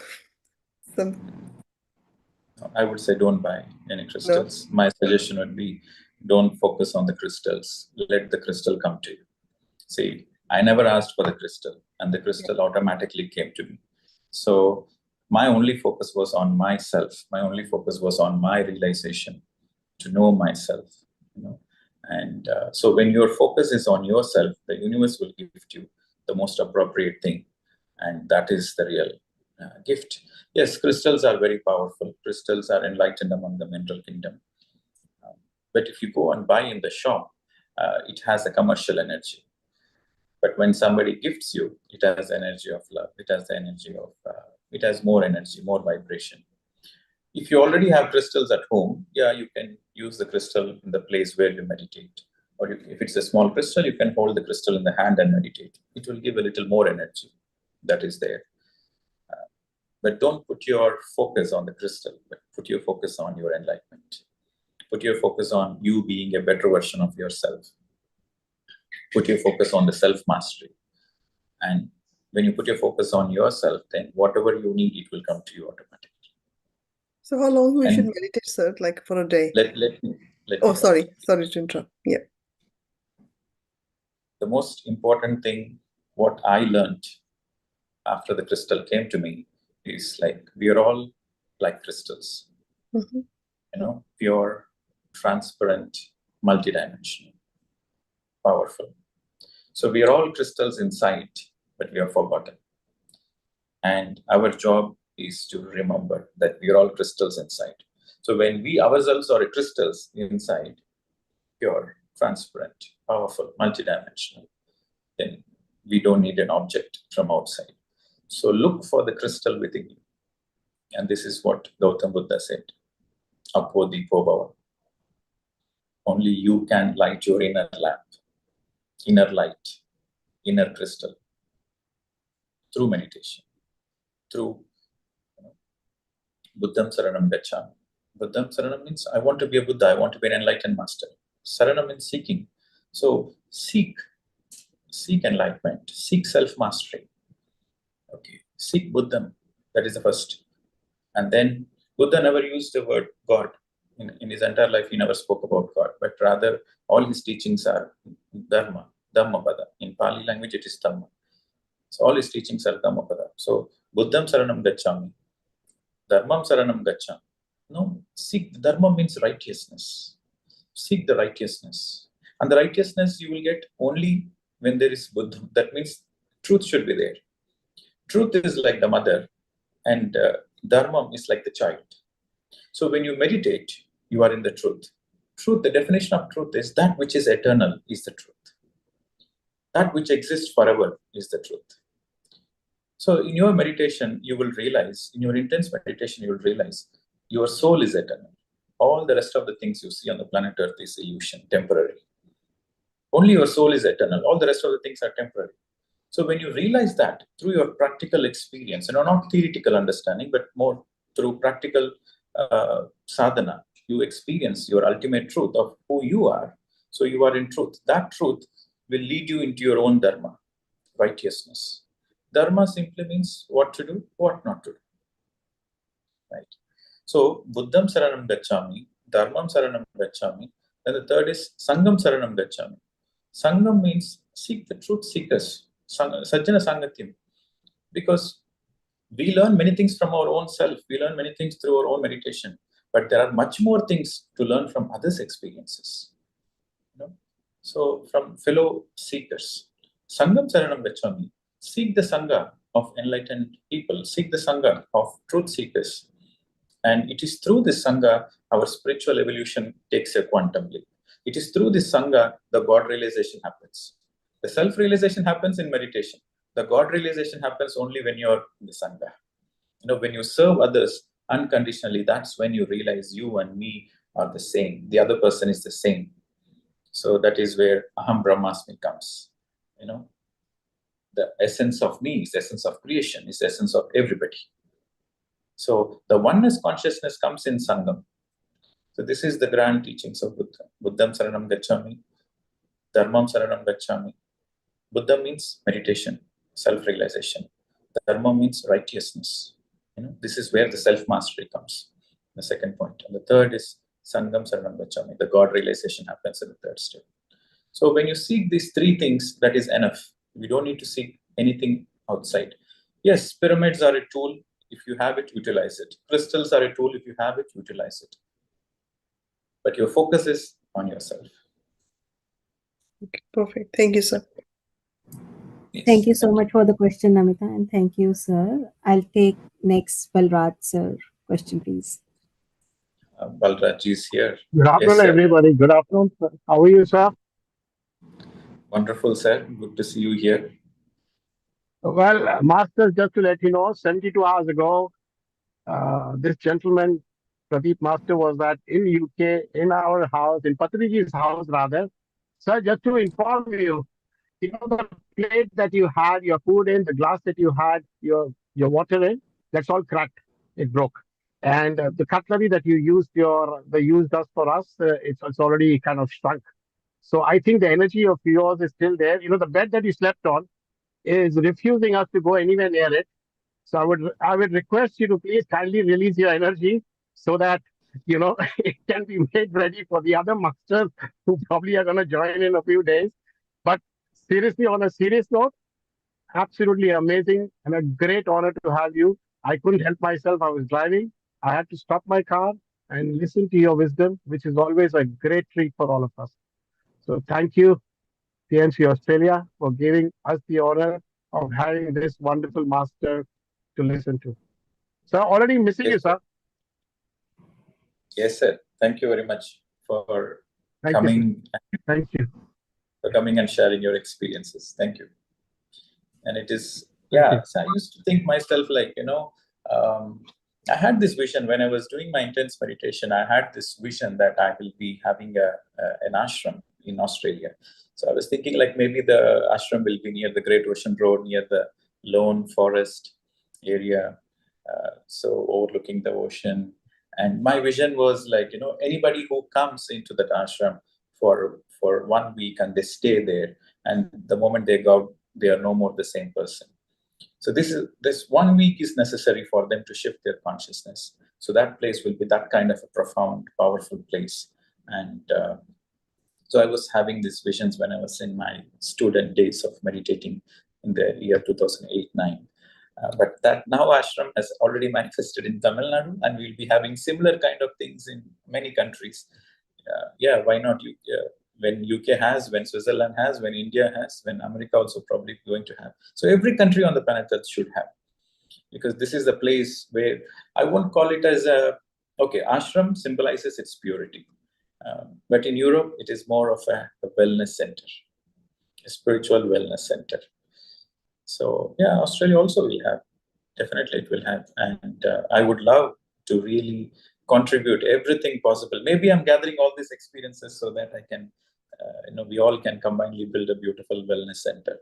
Some, I would say don't buy any no, crystals. My suggestion would be don't focus on the crystals. Let the crystal come to you. See, I never asked for the crystal, and the yeah, crystal automatically came to me. So my only focus was on myself. My only focus was on my realization, to know myself. And so when your focus is on yourself, the universe will gift you the most appropriate thing. And that is the real gift. Yes, crystals are very powerful. Crystals are enlightened among the mineral kingdom. But if you go and buy in the shop, it has a commercial energy. But when somebody gifts you, it has the energy of love. It has the energy of, it has more energy, more vibration. If you already have crystals at home, yeah, you can use the crystal in the place where you meditate. Or if it's a small crystal, you can hold the crystal in the hand and meditate. It will give a little more energy that is there. But don't put your focus on the crystal, but put your focus on your enlightenment. Put your focus on you being a better version of yourself. Put your focus on the self-mastery. And when you put your focus on yourself, then whatever you need, it will come to you automatically. So how long we should And meditate, sir? Like for a day? let me Oh, complete. sorry to interrupt. Yeah. The most important thing, what I learned after the crystal came to me, is like we are all like crystals, Mhm. pure, transparent, multidimensional, powerful. So we are all crystals inside, but we are forgotten. And our job is to remember that we are all crystals inside. So when we ourselves are crystals inside, pure, transparent, powerful, multidimensional, then we don't need an object from outside. So look for the crystal within you. And this is what Gautam Buddha said. Apo Dipo Bhava. Only you can light your inner lamp, inner light, inner crystal, through meditation, through Buddham Saranam Gacchami. Buddham Saranam means I want to be a Buddha, I want to be an enlightened master. Saranam means seeking. So seek enlightenment, seek self-mastery. Okay, seek Buddham. That is the first. And then Buddha never used the word God. In his entire life, he never spoke about God, but rather all his teachings are Dharma, Dhammapada. In Pali language, it is Dhamma. So all his teachings are Dhammapada. So Buddham Saranam Gacchami, Dharmam Saranam Gacchami. No, seek, Dharma means righteousness. Seek the righteousness. And the righteousness you will get only when there is Buddha. That means truth should be there. Truth is like the mother, and Dharma is like the child. So when you meditate, you are in the truth. Truth, the definition of truth is that which is eternal is the truth. That which exists forever is the truth. So in your meditation, you will realize, in your intense meditation, you will realize your soul is eternal. All the rest of the things you see on the planet Earth is illusion, temporary. Only your soul is eternal. All the rest of the things are temporary. So when you realize that through your practical experience, not theoretical understanding, but more through practical sadhana, you experience your ultimate truth of who you are. So you are in truth. That truth will lead you into your own dharma, righteousness. Dharma simply means what to do, what not to do. Right. So Buddham Saranam Gacchami, Dharmam Saranam Gacchami, and the third is Sangam Saranam Gacchami. Sangam means seek the truth seekers, Sajjana Sangatyam. Because we learn many things from our own self, we learn many things through our own meditation, but there are much more things to learn from others' experiences. So from fellow seekers, Sangam Saranam Gacchami, seek the Sangha of enlightened people, seek the Sangha of truth seekers. And it is through this Sangha our spiritual evolution takes a quantum leap. It is through this Sangha the God realization happens. The self realization happens in meditation. The God realization happens only when you're in the Sangha. When you serve others unconditionally, that's when you realize you and me are the same. The other person is the same. So that is where Aham Brahmasmi comes. The essence of me is the essence of creation, is the essence of everybody. So the oneness consciousness comes in Sangam. So this is the grand teachings of Buddha. Buddham Saranam Gacchami, Dharmam Saranam Gacchami. Buddha means meditation, self-realization. Dharma means righteousness. This is where the self-mastery comes. The second point. And the third is Sangam Saranam Gacchami. The God realization happens in the third step. So when you seek these three things, that is enough. We don't need to seek anything outside. Yes, pyramids are a tool. If you have it, utilize it. Crystals are a tool. If you have it, utilize it. But your focus is on yourself. Okay, perfect. Thank you, sir. Thank Yes, you so thank you. much for the question, Namita, and thank you, sir. I'll take next Balraj, sir. Question, please. Balraj is here. Good Yes, afternoon, sir. everybody. Good afternoon, sir. How are you, sir? Wonderful, sir. Good to see you here. Well, Masters, just to let you know, 72 hours ago, this gentleman, Pradeep Master, was at in UK, in our house, in Patriji's house, rather. Sir, just to inform you know, the plate that you had your food in, the glass that you had your water in, that's all cracked. It broke. And the cutlery that you used, the used us for us, it's already kind of shrunk. So I think the energy of yours is still there. You know, the bed that you slept on is refusing us to go anywhere near it. So I would request you to please kindly release your energy so that it can be made ready for the other masters who probably are going to join in a few days. But seriously, on a serious note, absolutely amazing and a great honor to have you. I couldn't help myself. I was driving. I had to stop my car and listen to your wisdom, which is always a great treat for all of us. So thank you, TNC Australia, for giving us the honor of having this wonderful master to listen to. So already missing Yes, you, sir. sir. Yes, sir. Thank you very much for Thank you, sir. coming Thank you. and sharing your experiences. Thank you. And it is, Thank yeah. you. So I used to think myself like, um, I had this vision when I was doing my intense meditation. I had this vision that I will be having an ashram in Australia. So I was thinking like maybe the ashram will be near the Great Ocean Road, near the lone forest area, so overlooking the ocean. And my vision was like, anybody who comes into that ashram for 1 week and they stay there, and the moment they go out, they are no more the same person. So this 1 week is necessary for them to shift their consciousness. So that place will be that kind of a profound, powerful place. And so I was having these visions when I was in my student days of meditating in the year 2008-9. But that now ashram has already manifested in Tamil Nadu, and we'll be having similar kind of things in many countries. Yeah, why not? When UK has, when Switzerland has, when India has, when America also probably going to have. So every country on the planet Earth should have, because this is the place where I won't call it as a, okay, ashram symbolizes its purity. But in Europe, it is more of a wellness center, a spiritual wellness center. So yeah, Australia also will have, definitely it will have. And I would love to really contribute everything possible. Maybe I'm gathering all these experiences so that I can, we all can combinedly build a beautiful wellness center,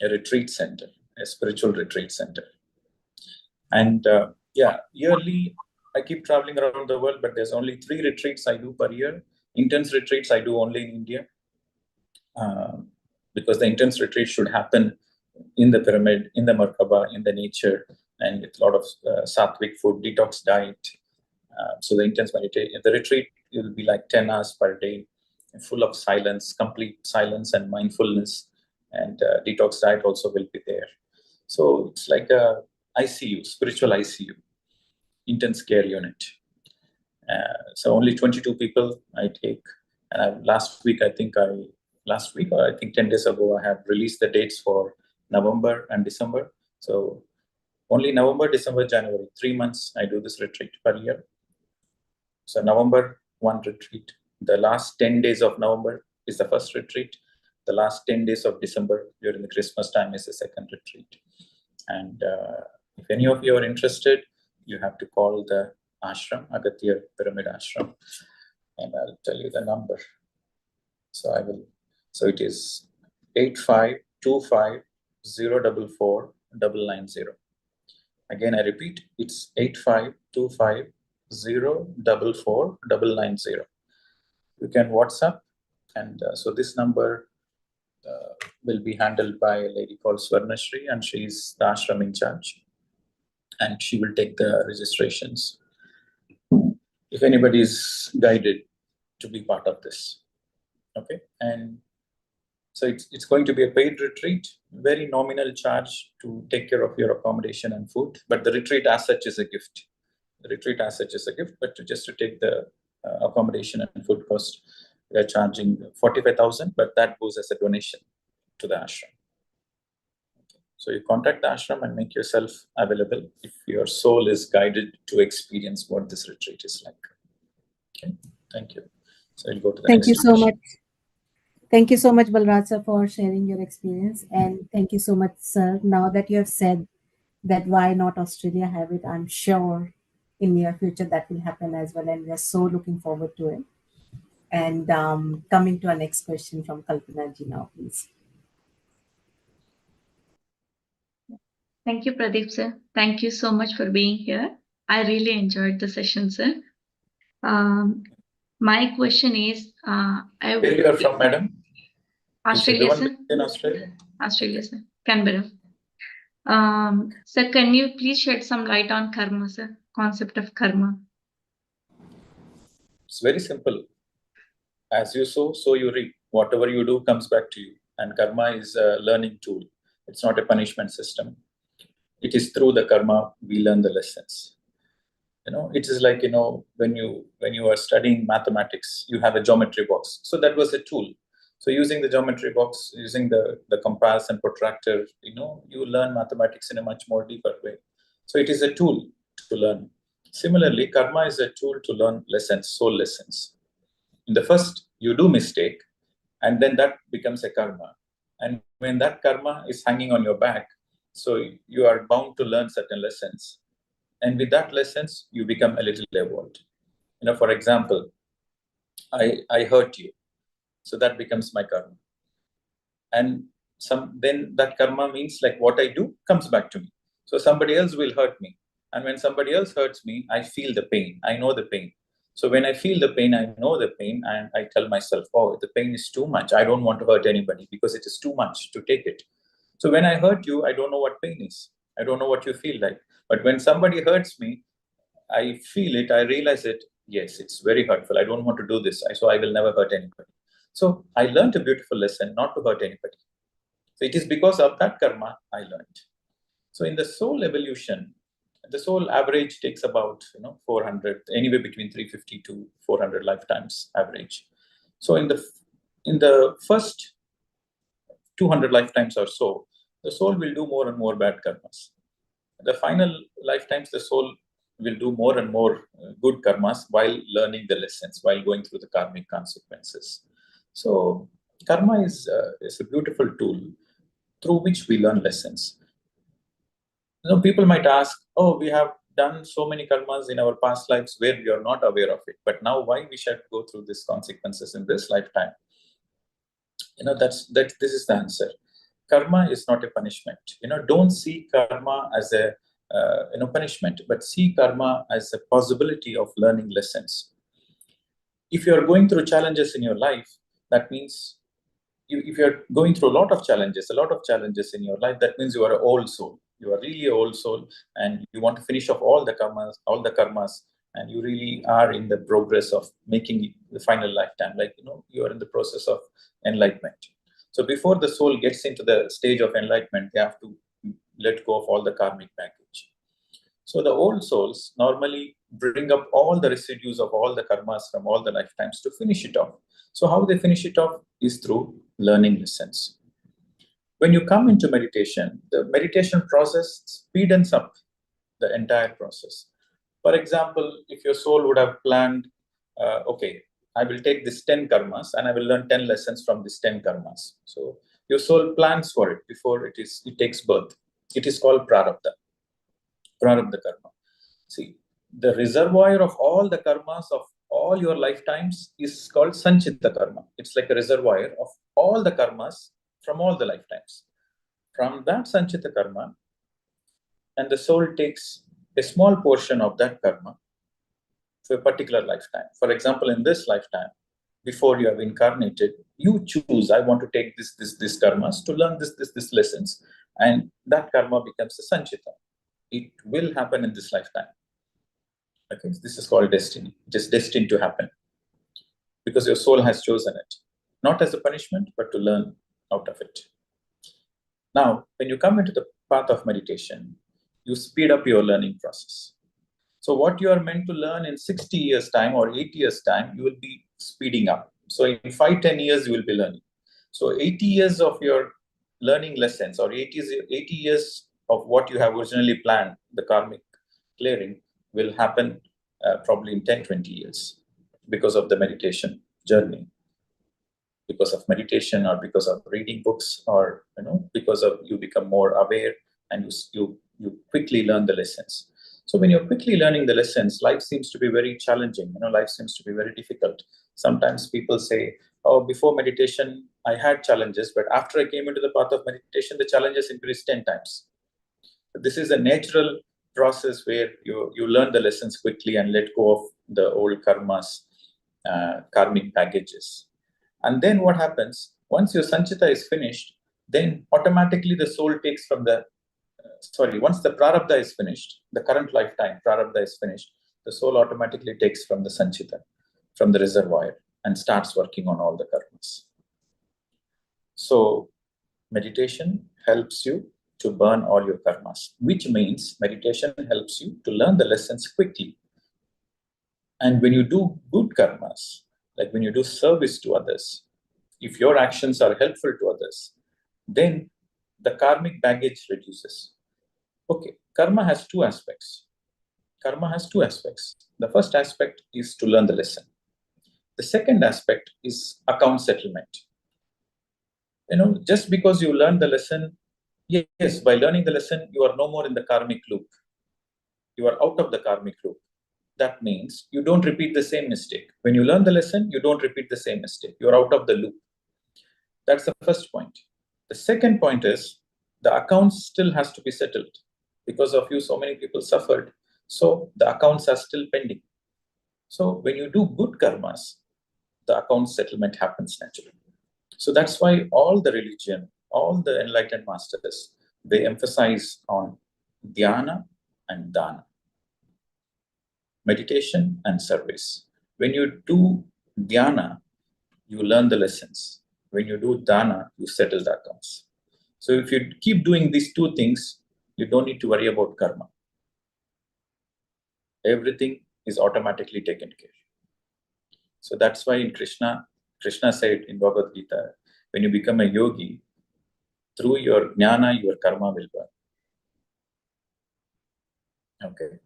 a retreat center, a spiritual retreat center. And yeah, yearly, I keep traveling around the world, but there's only 3 retreats I do per year. Intense retreats I do only in India, uh, because the intense retreat should happen in the pyramid, in the Merkaba, in the nature, and with a lot of sattvic food, detox diet. So the intense meditation, the retreat will be like 10 hours per day, full of silence, complete silence and mindfulness. And detox diet also will be there. So it's like a ICU, spiritual ICU, intense care unit. So only 22 people I take. And last week, or I think 10 days ago, I have released the dates for November and December. So only November, December, January, 3 months I do this retreat per year. So November, one retreat. The last 10 days of November is the first retreat. The last 10 days of December during the Christmas time is the second retreat. And if any of you are interested, you have to call the ashram, Agatya Pyramid Ashram, and I'll tell you the number. So I will. So it is 8525044990. Again, I repeat, it's 8525044990. You can WhatsApp, and so this number will be handled by a lady called Swarnashri, and she's the ashram in charge, and she will take the registrations if anybody is guided to be part of this. Okay, and so it's going to be a paid retreat, very nominal charge to take care of your accommodation and food, but the retreat as such is a gift. The retreat as such is a gift, but just to take the accommodation and food cost, we are charging 45,000, but that goes as a donation to the ashram. So you contact the ashram and make yourself available if your soul is guided to experience what this retreat is like. Okay, thank you. So we'll go to the Thank you next so question. much. Thank you so much, Balraj sir, for sharing your experience. And thank you so much, sir. Now that you have said that why not Australia have it, I'm sure in near future that will happen as well. And we are so looking forward to it. And coming to our next question from Kalpana ji now, please. Thank you, Pradeep sir. Thank you so much for being here. I really enjoyed the session, sir. My question is, Where you are from, madam? Australia, Is sir. everyone in Australia? Australia, sir. Canberra. Sir, can you please shed some light on karma, sir? Concept of karma. It's very simple. As you sow, so you reap. Whatever you do comes back to you. And karma is a learning tool. It's not a punishment system. It is through the karma we learn the lessons. It is like, when you are studying mathematics, you have a geometry box. So that was a tool. So using the geometry box, using the compass and protractor, you learn mathematics in a much more deeper way. So it is a tool to learn. Similarly, karma is a tool to learn lessons, soul lessons. In the first, you do mistake, and then that becomes a karma. And when that karma is hanging on your back, so you are bound to learn certain lessons. And with that lessons, you become a little evolved. For example, I hurt you. So that becomes my karma. And then that karma means like what I do comes back to me. So somebody else will hurt me. And when somebody else hurts me, I feel the pain. I know the pain. So when I feel the pain, I know the pain, and I tell myself, oh, the pain is too much. I don't want to hurt anybody because it is too much to take it. So when I hurt you, I don't know what pain is. I don't know what you feel like. But when somebody hurts me, I feel it, I realize it. Yes, it's very hurtful. I don't want to do this. So I will never hurt anybody. So I learned a beautiful lesson not to hurt anybody. So it is because of that karma I learned. So in the soul evolution, the soul average takes about 400, anywhere between 350 to 400 lifetimes average. So in the first 200 lifetimes or so, the soul will do more and more bad karmas. The final lifetimes, the soul will do more and more good karmas while learning the lessons, while going through the karmic consequences. So karma is a beautiful tool through which we learn lessons. People might ask, oh, we have done so many karmas in our past lives where we are not aware of it, but now why we should go through these consequences in this lifetime? This is the answer. Karma is not a punishment. Don't see karma as a punishment, but see karma as a possibility of learning lessons. If you are going through challenges in your life, that means if you're going through a lot of challenges in your life, that means you are an old soul. You are really an old soul, and you want to finish off all the karmas, and you really are in the progress of making the final lifetime. Like, you are in the process of enlightenment. So before the soul gets into the stage of enlightenment, they have to let go of all the karmic baggage. So the old souls normally bring up all the residues of all the karmas from all the lifetimes to finish it off. So how they finish it off is through learning lessons. When you come into meditation, the meditation process speeds up the entire process. For example, if your soul would have planned, okay, I will take this 10 karmas and I will learn 10 lessons from these 10 karmas. So your soul plans for it before it takes birth. It is called prarabdha karma. See, the reservoir of all the karmas of all your lifetimes is called sanchita karma. It's like a reservoir of all the karmas from all the lifetimes. From that sanchita karma, and the soul takes a small portion of that karma for a particular lifetime. For example, in this lifetime, before you have incarnated, you choose, I want to take this karmas to learn this lessons, and that karma becomes a sanchita. It will happen in this lifetime. Okay, this is called destiny. It is destined to happen because your soul has chosen it, not as a punishment, but to learn out of it. Now, when you come into the path of meditation, you speed up your learning process. So what you are meant to learn in 60 years' time or 80 years' time, you will be speeding up. So in 5-10 years, you will be learning. So 80 years of your learning lessons, or 80 years of what you have originally planned, the karmic clearing, will happen probably in 10, 20 years because of the meditation journey, because of meditation, or because of reading books, or because of you become more aware, and you quickly learn the lessons. So when you're quickly learning the lessons, life seems to be very challenging. Life seems to be very difficult. Sometimes people say, oh, before meditation I had challenges, but after I came into the path of meditation, the challenges increased 10 times. But this is a natural process where you learn the lessons quickly and let go of the old karmas, karmic baggages. And then what happens, once your sanchita is finished, then automatically the soul takes from the, once the prarabdha is finished, the current lifetime prarabdha is finished, the soul automatically takes from the sanchita, from the reservoir, and starts working on all the karmas. So meditation helps you to burn all your karmas, which means meditation helps you to learn the lessons quickly. And when you do good karmas, like when you do service to others, if your actions are helpful to others, then the karmic baggage reduces. Okay, karma has two aspects. The first aspect is to learn the lesson. The second aspect is account settlement. Just because you learn the lesson, yes, by learning the lesson, you are no more in the karmic loop. You are out of the karmic loop. That means you don't repeat the same mistake. When you learn the lesson, you don't repeat the same mistake. You're out of the loop. That's the first point. The second point is the accounts still has to be settled. Because of you, so many people suffered. So the accounts are still pending. So when you do good karmas, the account settlement happens naturally. So that's why all the religion, all the enlightened masters, they emphasize on dhyana and dana, meditation and service. When you do dhyana, you learn the lessons. When you do dana, you settle the accounts. So if you keep doing these two things, you don't need to worry about karma. Everything is automatically taken care. So that's why in Krishna said in Bhagavad Gita, when you become a yogi, through your jnana, your karma will burn. Okay.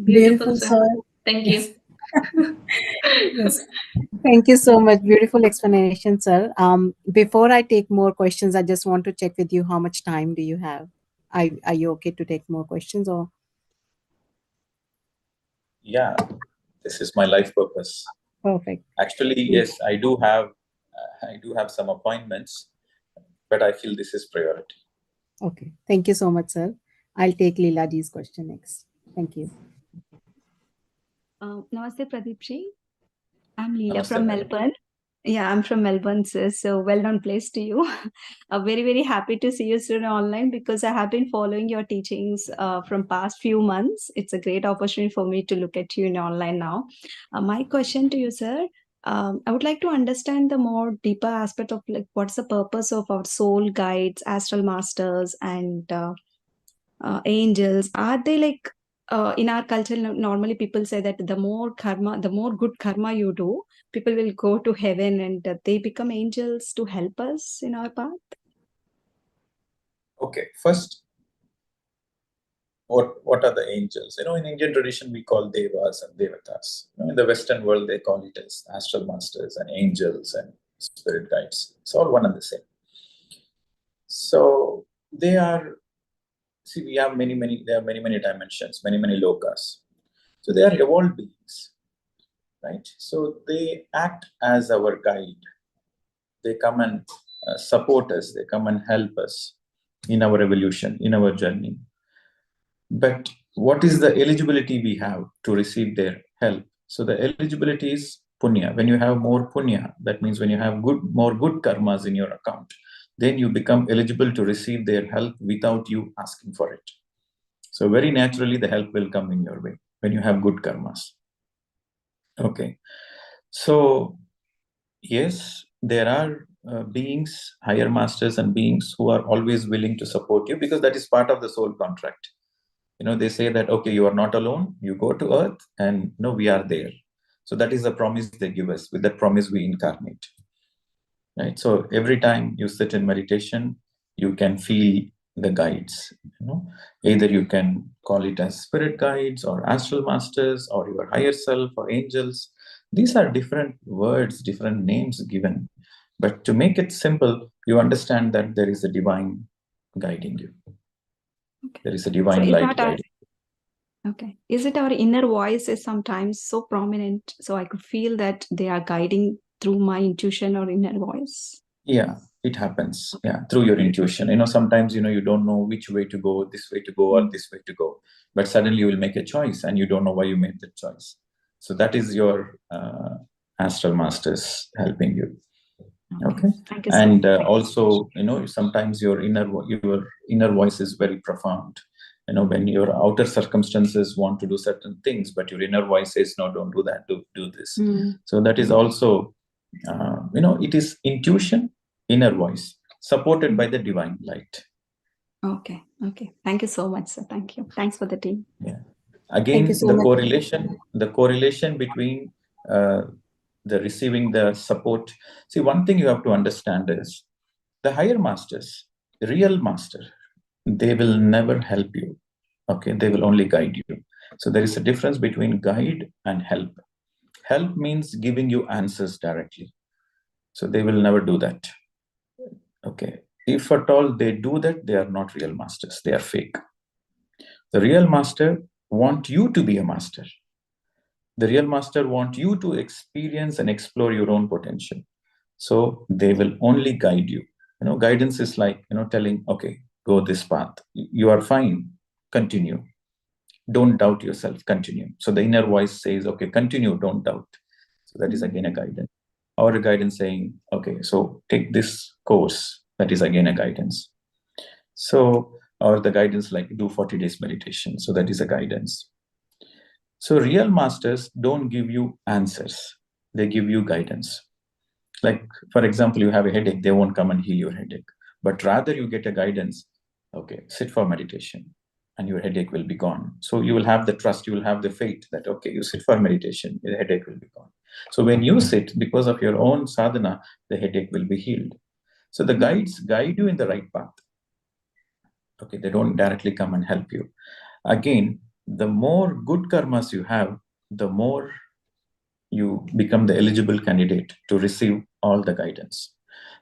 Beautiful, sir. Thank you. Yes. Thank you so much. Beautiful explanation, sir. Before I take more questions, I just want to check with you how much time do you have? Are you okay to take more questions or? Yeah, this is my life purpose. Perfect. Actually, yes, I do have some appointments, but I feel this is priority. Okay. Thank you so much, sir. I'll take Leela Ji's question next. Thank you. Namaste, Pradeep ji. I'm Leela Namaste, from madam. Melbourne. Yeah, I'm from Melbourne, sir. So well-known place to you. I'm very, very happy to see you soon online because I have been following your teachings from past few months. It's a great opportunity for me to look at you in online now. My question to you, sir, I would like to understand the more deeper aspect of like what's the purpose of our soul guides, astral masters, and angels. Are they like in our culture? Normally, people say that the more good karma you do, people will go to heaven and they become angels to help us in our path. Okay, first, what are the angels? In Indian tradition, we call devas and devatas. In the Western world, they call it as astral masters and angels and spirit guides. It's all one and the same. So they are. See, we have many dimensions, many lokas. So they are evolved beings, right? So they act as our guide. They come and support us. They come and help us in our evolution, in our journey. But what is the eligibility we have to receive their help? So the eligibility is punya. When you have more punya, that means when you have more good karmas in your account, then you become eligible to receive their help without you asking for it. So very naturally, the help will come in your way when you have good karmas. Okay. So yes, there are beings, higher masters and beings who are always willing to support you because that is part of the soul contract. They say that, okay, you are not alone. You go to earth and we are there. So that is the promise they give us. With that promise, we incarnate. right? So every time you sit in meditation, you can feel the guides. Either you can call it as spirit guides or astral masters or your higher self or angels. These are different words, different names given. But to make it simple, you understand that there is a divine guiding you. Okay. There is a So divine is light that guiding. okay? Is it our inner voice is sometimes so prominent, so I could feel that they are guiding through my intuition or inner voice? Yeah, it happens. Yeah, through your intuition. Sometimes, you don't know which way to go, this way to go or this way to go. But suddenly you will make a choice and you don't know why you made that choice. So that is your astral masters helping you. Okay. Thank you so And much. also, sometimes your inner voice is very profound. When your outer circumstances want to do certain things, but your inner voice says, no, don't do that, do this. So that is also, it is intuition, inner voice, supported by the divine light. Okay. Thank you so much, sir. Thank you. Thanks for the team. Yeah. Thank Again, you so the much. correlation between the receiving the support. See, one thing you have to understand is the higher masters, real master, they will never help you. Okay, they will only guide you. So there is a difference between guide and help. Help means giving you answers directly. So they will never do that. Okay. If at all they do that, they are not real masters. They are fake. The real master want you to be a master. The real master want you to experience and explore your own potential. So they will only guide you. Guidance is like, telling, okay, go this path. You are fine. Continue. Don't doubt yourself. Continue. So the inner voice says, okay, continue. Don't doubt. So that is again a guidance. Or a guidance saying, okay, so take this course. That is again a guidance. So, or the guidance like do 40 days meditation. So that is a guidance. So real masters don't give you answers. They give you guidance. Like, for example, you have a headache, they won't come and heal your headache. But rather you get a guidance, okay, sit for meditation and your headache will be gone. So you will have the trust, you will have the faith that, okay, you sit for meditation, the headache will be gone. So when you sit, because of your own sadhana, the headache will be healed. So the guides guide you in the right path. Okay, they don't directly come and help you. Again, the more good karmas you have, the more you become the eligible candidate to receive all the guidance.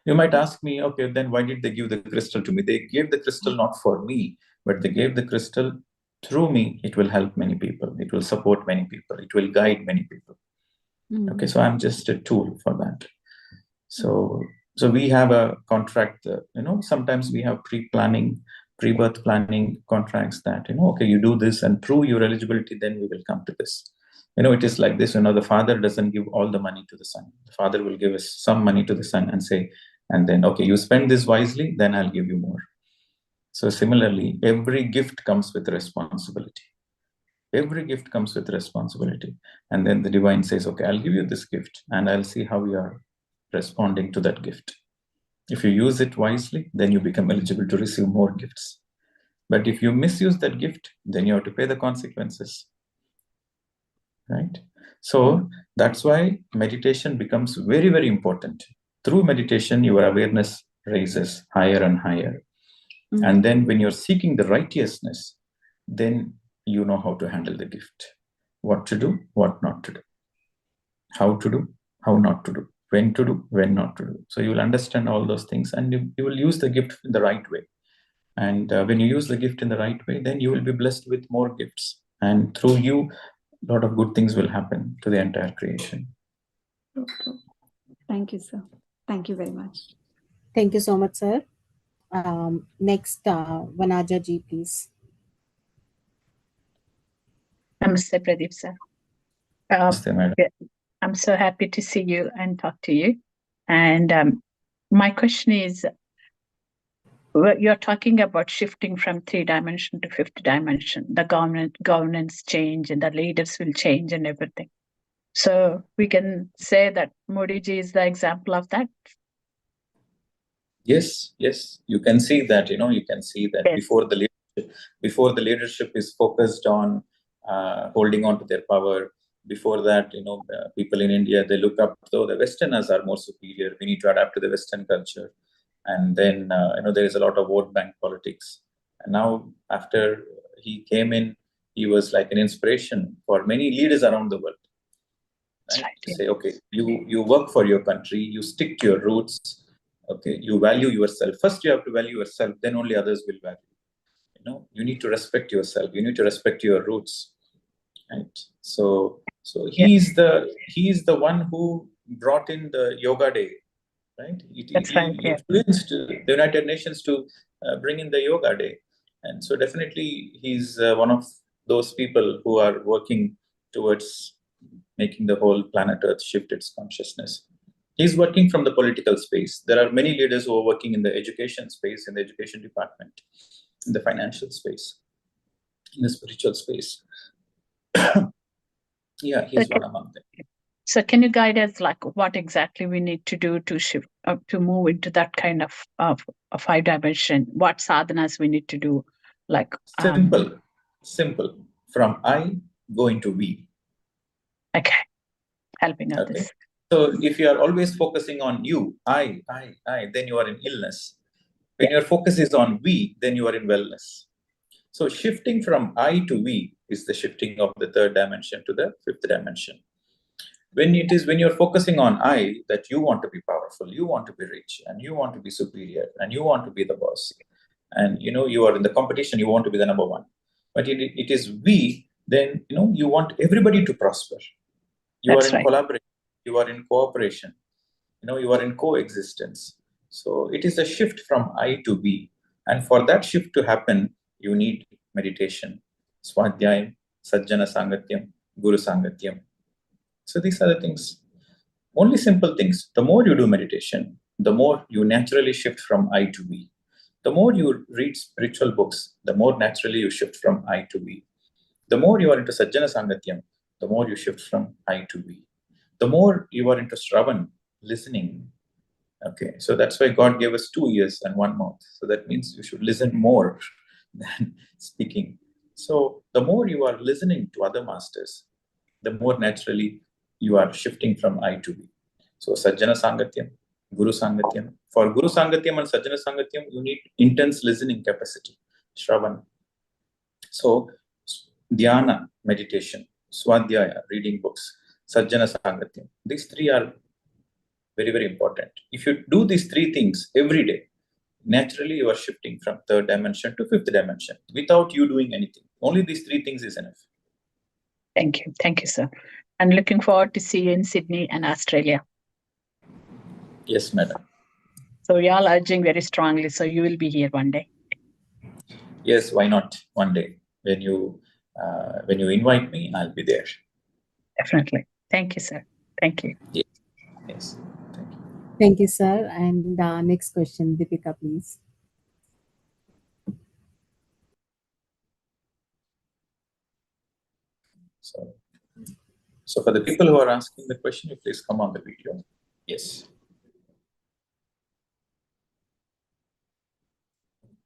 You might ask me, okay, then why did they give the crystal to me? They gave the crystal not for me, but they gave the crystal through me. It will help many people. It will support many people. It will guide many people. Okay, so I'm just a tool for that. So we have a contract, sometimes we have pre-birth planning contracts that, okay, you do this and prove your eligibility, then we will come to this. It is like this, the father doesn't give all the money to the son. The father will give us some money to the son and say, and then, okay, you spend this wisely, then I'll give you more. So similarly, every gift comes with responsibility. Every gift comes with responsibility. And then the divine says, okay, I'll give you this gift and I'll see how you are responding to that gift. If you use it wisely, then you become eligible to receive more gifts. But if you misuse that gift, then you have to pay the consequences. Right? So that's why meditation becomes very, very important. Through meditation, your awareness raises higher and higher. And then when you're seeking the righteousness, then you know how to handle the gift. What to do, what not to do. How to do, how not to do. When to do, when not to do. So you will understand all those things and you will use the gift in the right way. And when you use the gift in the right way, then you will be blessed with more gifts. And through you, a lot of good things will happen to the entire creation. Thank you, sir. Thank you very much. Thank you so much, sir. Next, Vanaja ji, please. Namaste, Pradeep sir. Namaste, madam. I'm so happy to see you and talk to you. And my question is, you're talking about shifting from 3-dimension to 5th dimension. The governance change and the leaders will change and everything. So we can say that Modi ji is the example of that. Yes, you can see that. You can see that Yes. before the leadership is focused on holding on to their power, Before that, people in India, they look up, though the Westerners are more superior. We need to adapt to the Western culture. And then, there is a lot of vote bank politics. And now, after he came in, he was like an inspiration for many leaders around the world. Right? To say, okay, you work for your country, you stick to your roots. Okay, you value yourself. First, you have to value yourself. Then only others will value. You need to respect yourself. You need to respect your roots. Right. So he's the one who brought in the Yoga Day, right? He influenced the United Nations to bring in the Yoga Day, and so definitely he's one of those people who are working towards making the whole planet Earth shift its consciousness. He's working from the political space. There are many leaders who are working in the education space, in the education department, in the financial space, in the spiritual space. Yeah, he's one among them. So can you guide us, like, what exactly we need to do to shift, to move into that kind of a 5-dimension? What sadhanas we need to do? Like simple. From I, go into we. Okay, helping others. So if you are always focusing on you, I, then you are in illness. When your focus is on we, then you are in wellness. So shifting from I to we is the shifting of the 3rd dimension to the 5th dimension. When you're focusing on I, that you want to be powerful, you want to be rich, and you want to be superior, and you want to be the boss, and you are in the competition, you want to be the number one. But it is we, then you want everybody to prosper. You are in collaboration, you are in cooperation, you are in coexistence. So it is a shift from I to we, and for that shift to happen, you need meditation, swadhyayam, sajjana sangatyam, guru sangatyam. So these are the things, only simple things. The more you do meditation, the more you naturally shift from I to we. The more you read spiritual books, the more naturally you shift from I to we. The more you are into sajjana sangatyam, the more you shift from I to we. The more you are into Shravan, listening. Okay, so that's why God gave us 2 ears and 1 mouth. So that means you should listen more than speaking. So the more you are listening to other masters, the more naturally you are shifting from I to we. So Sajjana Sangatyam, Guru Sangatyam. For Guru Sangatyam and Sajjana Sangatyam, you need intense listening capacity, Shravan. So Dhyana, meditation, Swadhyaya, reading books, Sajjana Sangatyam. These 3 are very, very important. If you do these 3 things every day, naturally you are shifting from 3rd dimension to 5th dimension without you doing anything. Only these 3 things is enough. Thank you, sir. And looking forward to see you in Sydney and Australia. Yes, madam. So we are urging very strongly, so you will be here one day. Yes, why not? One day, when you invite me, I'll be there. Definitely. Thank you, sir. Thank you. Yes. Thank you. Thank you, sir. And next question, Deepika, please. So for the people who are asking the question, you please come on the video. Yes.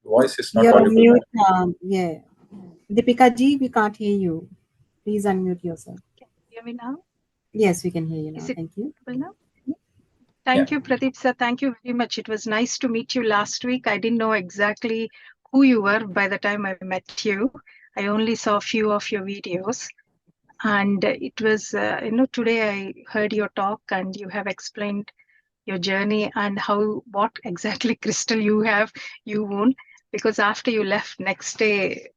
Voice is not You're on audible. mute. Yeah. Deepika ji, we can't hear you. Please unmute yourself. Can you hear me now? Yes, we can hear you now. Is it Thank you. now? Thank you, Pradeep sir. Thank you very much. It was nice to meet you last week. I didn't know exactly who you were by the time I met you. I only saw a few of your videos. And it was, today I heard your talk and you have explained your journey and what exactly crystal you own. Because after you left, next day,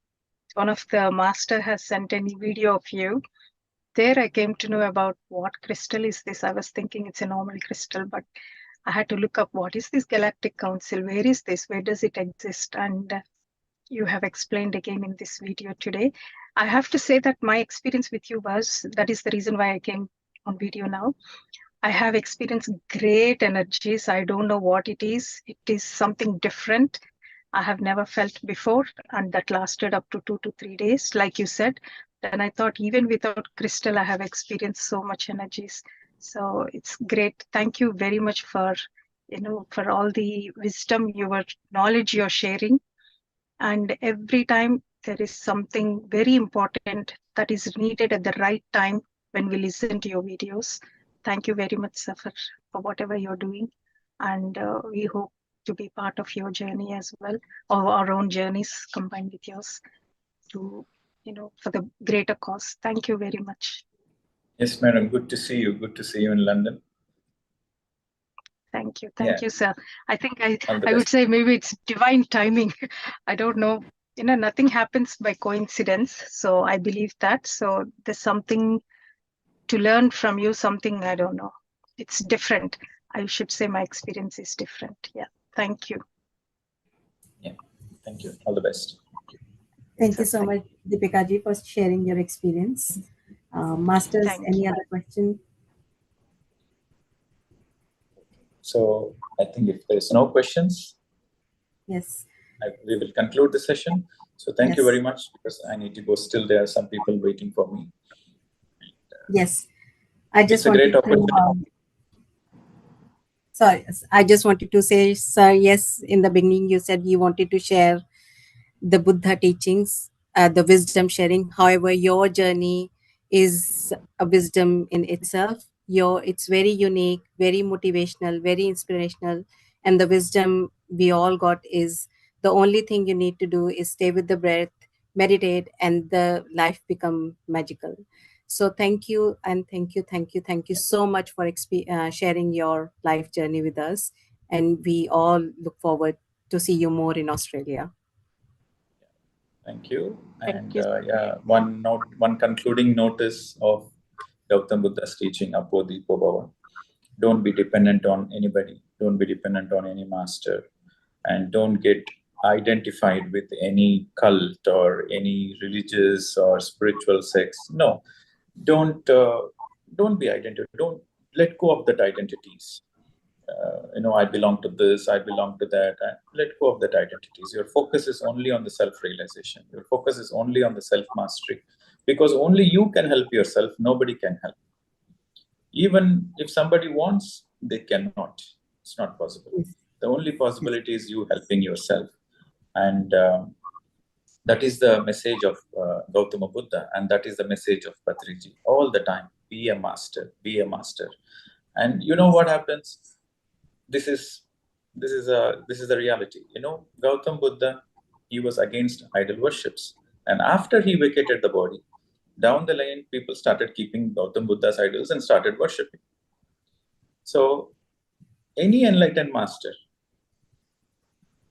one of the master has sent a video of you. There I came to know about what crystal is this. I was thinking it's a normal crystal, but I had to look up what is this Galactic Council, where is this, where does it exist, and you have explained again in this video today. I have to say that my experience with you that is the reason why I came on video now. I have experienced great energies. I don't know what it is. It is something different I have never felt before, and that lasted up to 2 to 3 days, like you said. And I thought even without crystal, I have experienced so much energies. So it's great. Thank you very much for all the wisdom, your knowledge you're sharing. And every time there is something very important that is needed at the right time when we listen to your videos. Thank you very much, sir, for whatever you're doing. And we hope to be part of your journey as well, or our own journeys combined with yours to, for the greater cause. Thank you very much. Yes, madam. Good to see you. Good to see you in London. Thank you. Thank you, sir. I think All the I would best. say maybe it's divine timing. I don't know. Nothing happens by coincidence. So I believe that. So there's something to learn from you, something, I don't know. It's different. I should say my experience is different. Yeah. Thank you. Yeah. Thank you. All the best. Thank you so much, Deepika ji, for sharing your experience. Masters, Thank any you. other question? So I think if there's no questions, Yes. we will conclude the session. So thank you Yes. very much, because I need to go. Still, there are some people waiting for me. Yes. I just It's a great wanted to opportunity. sorry, I just wanted to say, sir, yes, in the beginning you said you wanted to share the Buddha teachings, the wisdom sharing. However, your journey is a wisdom in itself. It's very unique, very motivational, very inspirational, and the wisdom we all got is the only thing you need to do is stay with the breath, meditate, and the life become magical. So thank you, and thank you so much for sharing your life journey with us, and we all look forward to see you more in Australia. Thank you. Thank And you. one concluding notice of Gautam Buddha's teaching, Apodipo Bhava. Don't be dependent on anybody. Don't be dependent on any master. And don't get identified with any cult or any religious or spiritual sects. No, don't be identified. Don't let go of that identities. I belong to this, I belong to that. Let go of that identities. Your focus is only on the self-realization. Your focus is only on the self-mastery, because only you can help yourself. Nobody can help. Even if somebody wants, they cannot. It's not possible. The only possibility is you helping yourself. And that is the message of Gautama Buddha, and that is the message of Patriji all the time. Be a master, be a master. And you know what happens? This is the reality. Gautam Buddha, he was against idol worships, and after he vacated the body, down the line, people started keeping Gautam Buddha's idols and started worshipping. So, any enlightened master,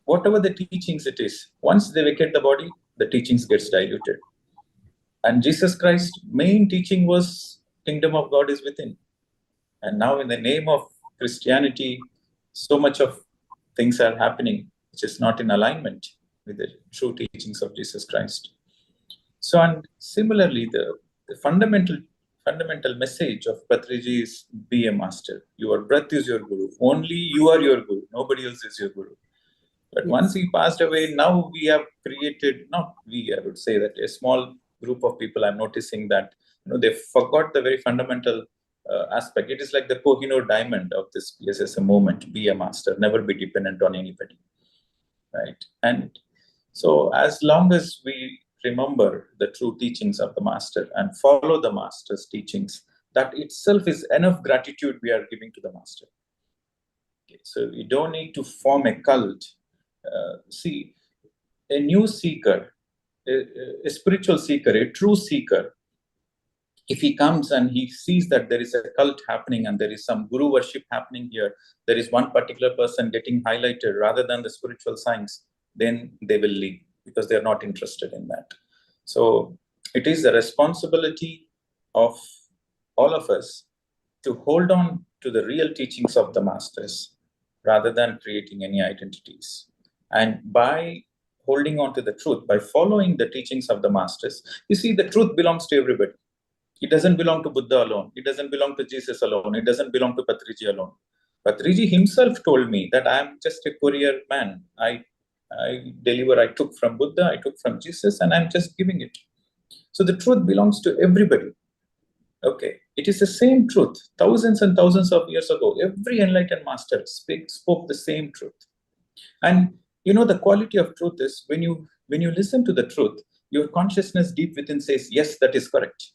whatever the teachings it is, once they vacate the body, the teachings gets diluted. And Jesus Christ's main teaching was kingdom of God is within. And now in the name of Christianity, so much of things are happening which is not in alignment with the true teachings of Jesus Christ. So, and similarly, the fundamental message of Patriji is be a master. Your breath is your guru. Only you are your guru. Nobody else is your guru. But once he passed away, now we have created, not we, I would say that a small group of people, I'm noticing that, they forgot the very fundamental aspect. It is like the Kohinoor diamond of this PSSM movement, be a master, never be dependent on anybody, right? And so as long as we remember the true teachings of the master and follow the master's teachings, that itself is enough gratitude we are giving to the master. Okay, so you don't need to form a cult. See, a new seeker, a spiritual seeker, a true seeker, if he comes and he sees that there is a cult happening and there is some guru worship happening here, there is one particular person getting highlighted rather than the spiritual science, then they will leave because they are not interested in that. So it is the responsibility of all of us to hold on to the real teachings of the masters rather than creating any identities. And by holding on to the truth, by following the teachings of the masters, you see, the truth belongs to everybody. It doesn't belong to Buddha alone. It doesn't belong to Jesus alone. It doesn't belong to Patriji alone. Patriji himself told me that I am just a courier man. I deliver, I took from Buddha, I took from Jesus, and I'm just giving it. So the truth belongs to everybody. Okay, it is the same truth. Thousands and thousands of years ago, every enlightened master spoke the same truth. And the quality of truth is when you listen to the truth, your consciousness deep within says, yes, that is correct.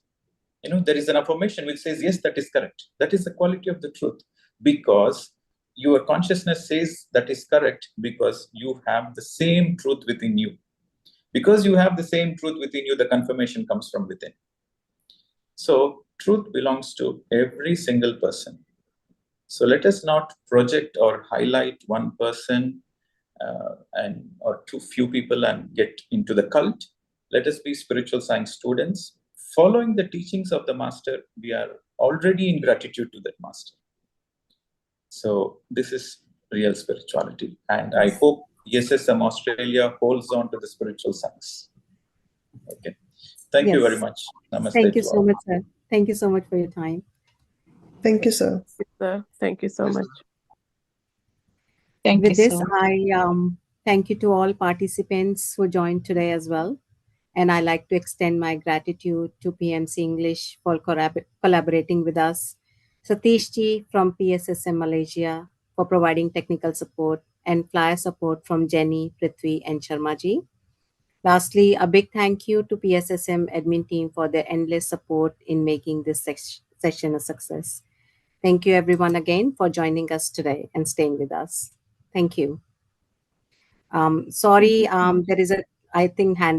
there is an affirmation which says, yes, that is correct. That is the quality of the truth, because your consciousness says that is correct because you have the same truth within you. Because you have the same truth within you, the confirmation comes from within. So truth belongs to every single person. So let us not project or highlight one person or too few people and get into the cult. Let us be spiritual science students. Following the teachings of the master, we are already in gratitude to that master. So this is real spirituality. And I hope Pssmaustralia holds on to the spiritual science. Okay. Thank you very much. Namaste. Thank you so much, sir. Thank you so much for your time. Thank you, sir. Thank you so much. Thank With you this, so much. I thank you to all participants who joined today as well. And I like to extend my gratitude to PMC English for collaborating with us, Satish ji from PSSM Malaysia for providing technical support, and flyer support from Jenny, Prithvi, and Sharma ji. Lastly, a big thank you to PSSM admin team for their endless support in making this session a success. Thank you everyone again for joining us today and staying with us. Thank you. Sorry, there is a, I think, hand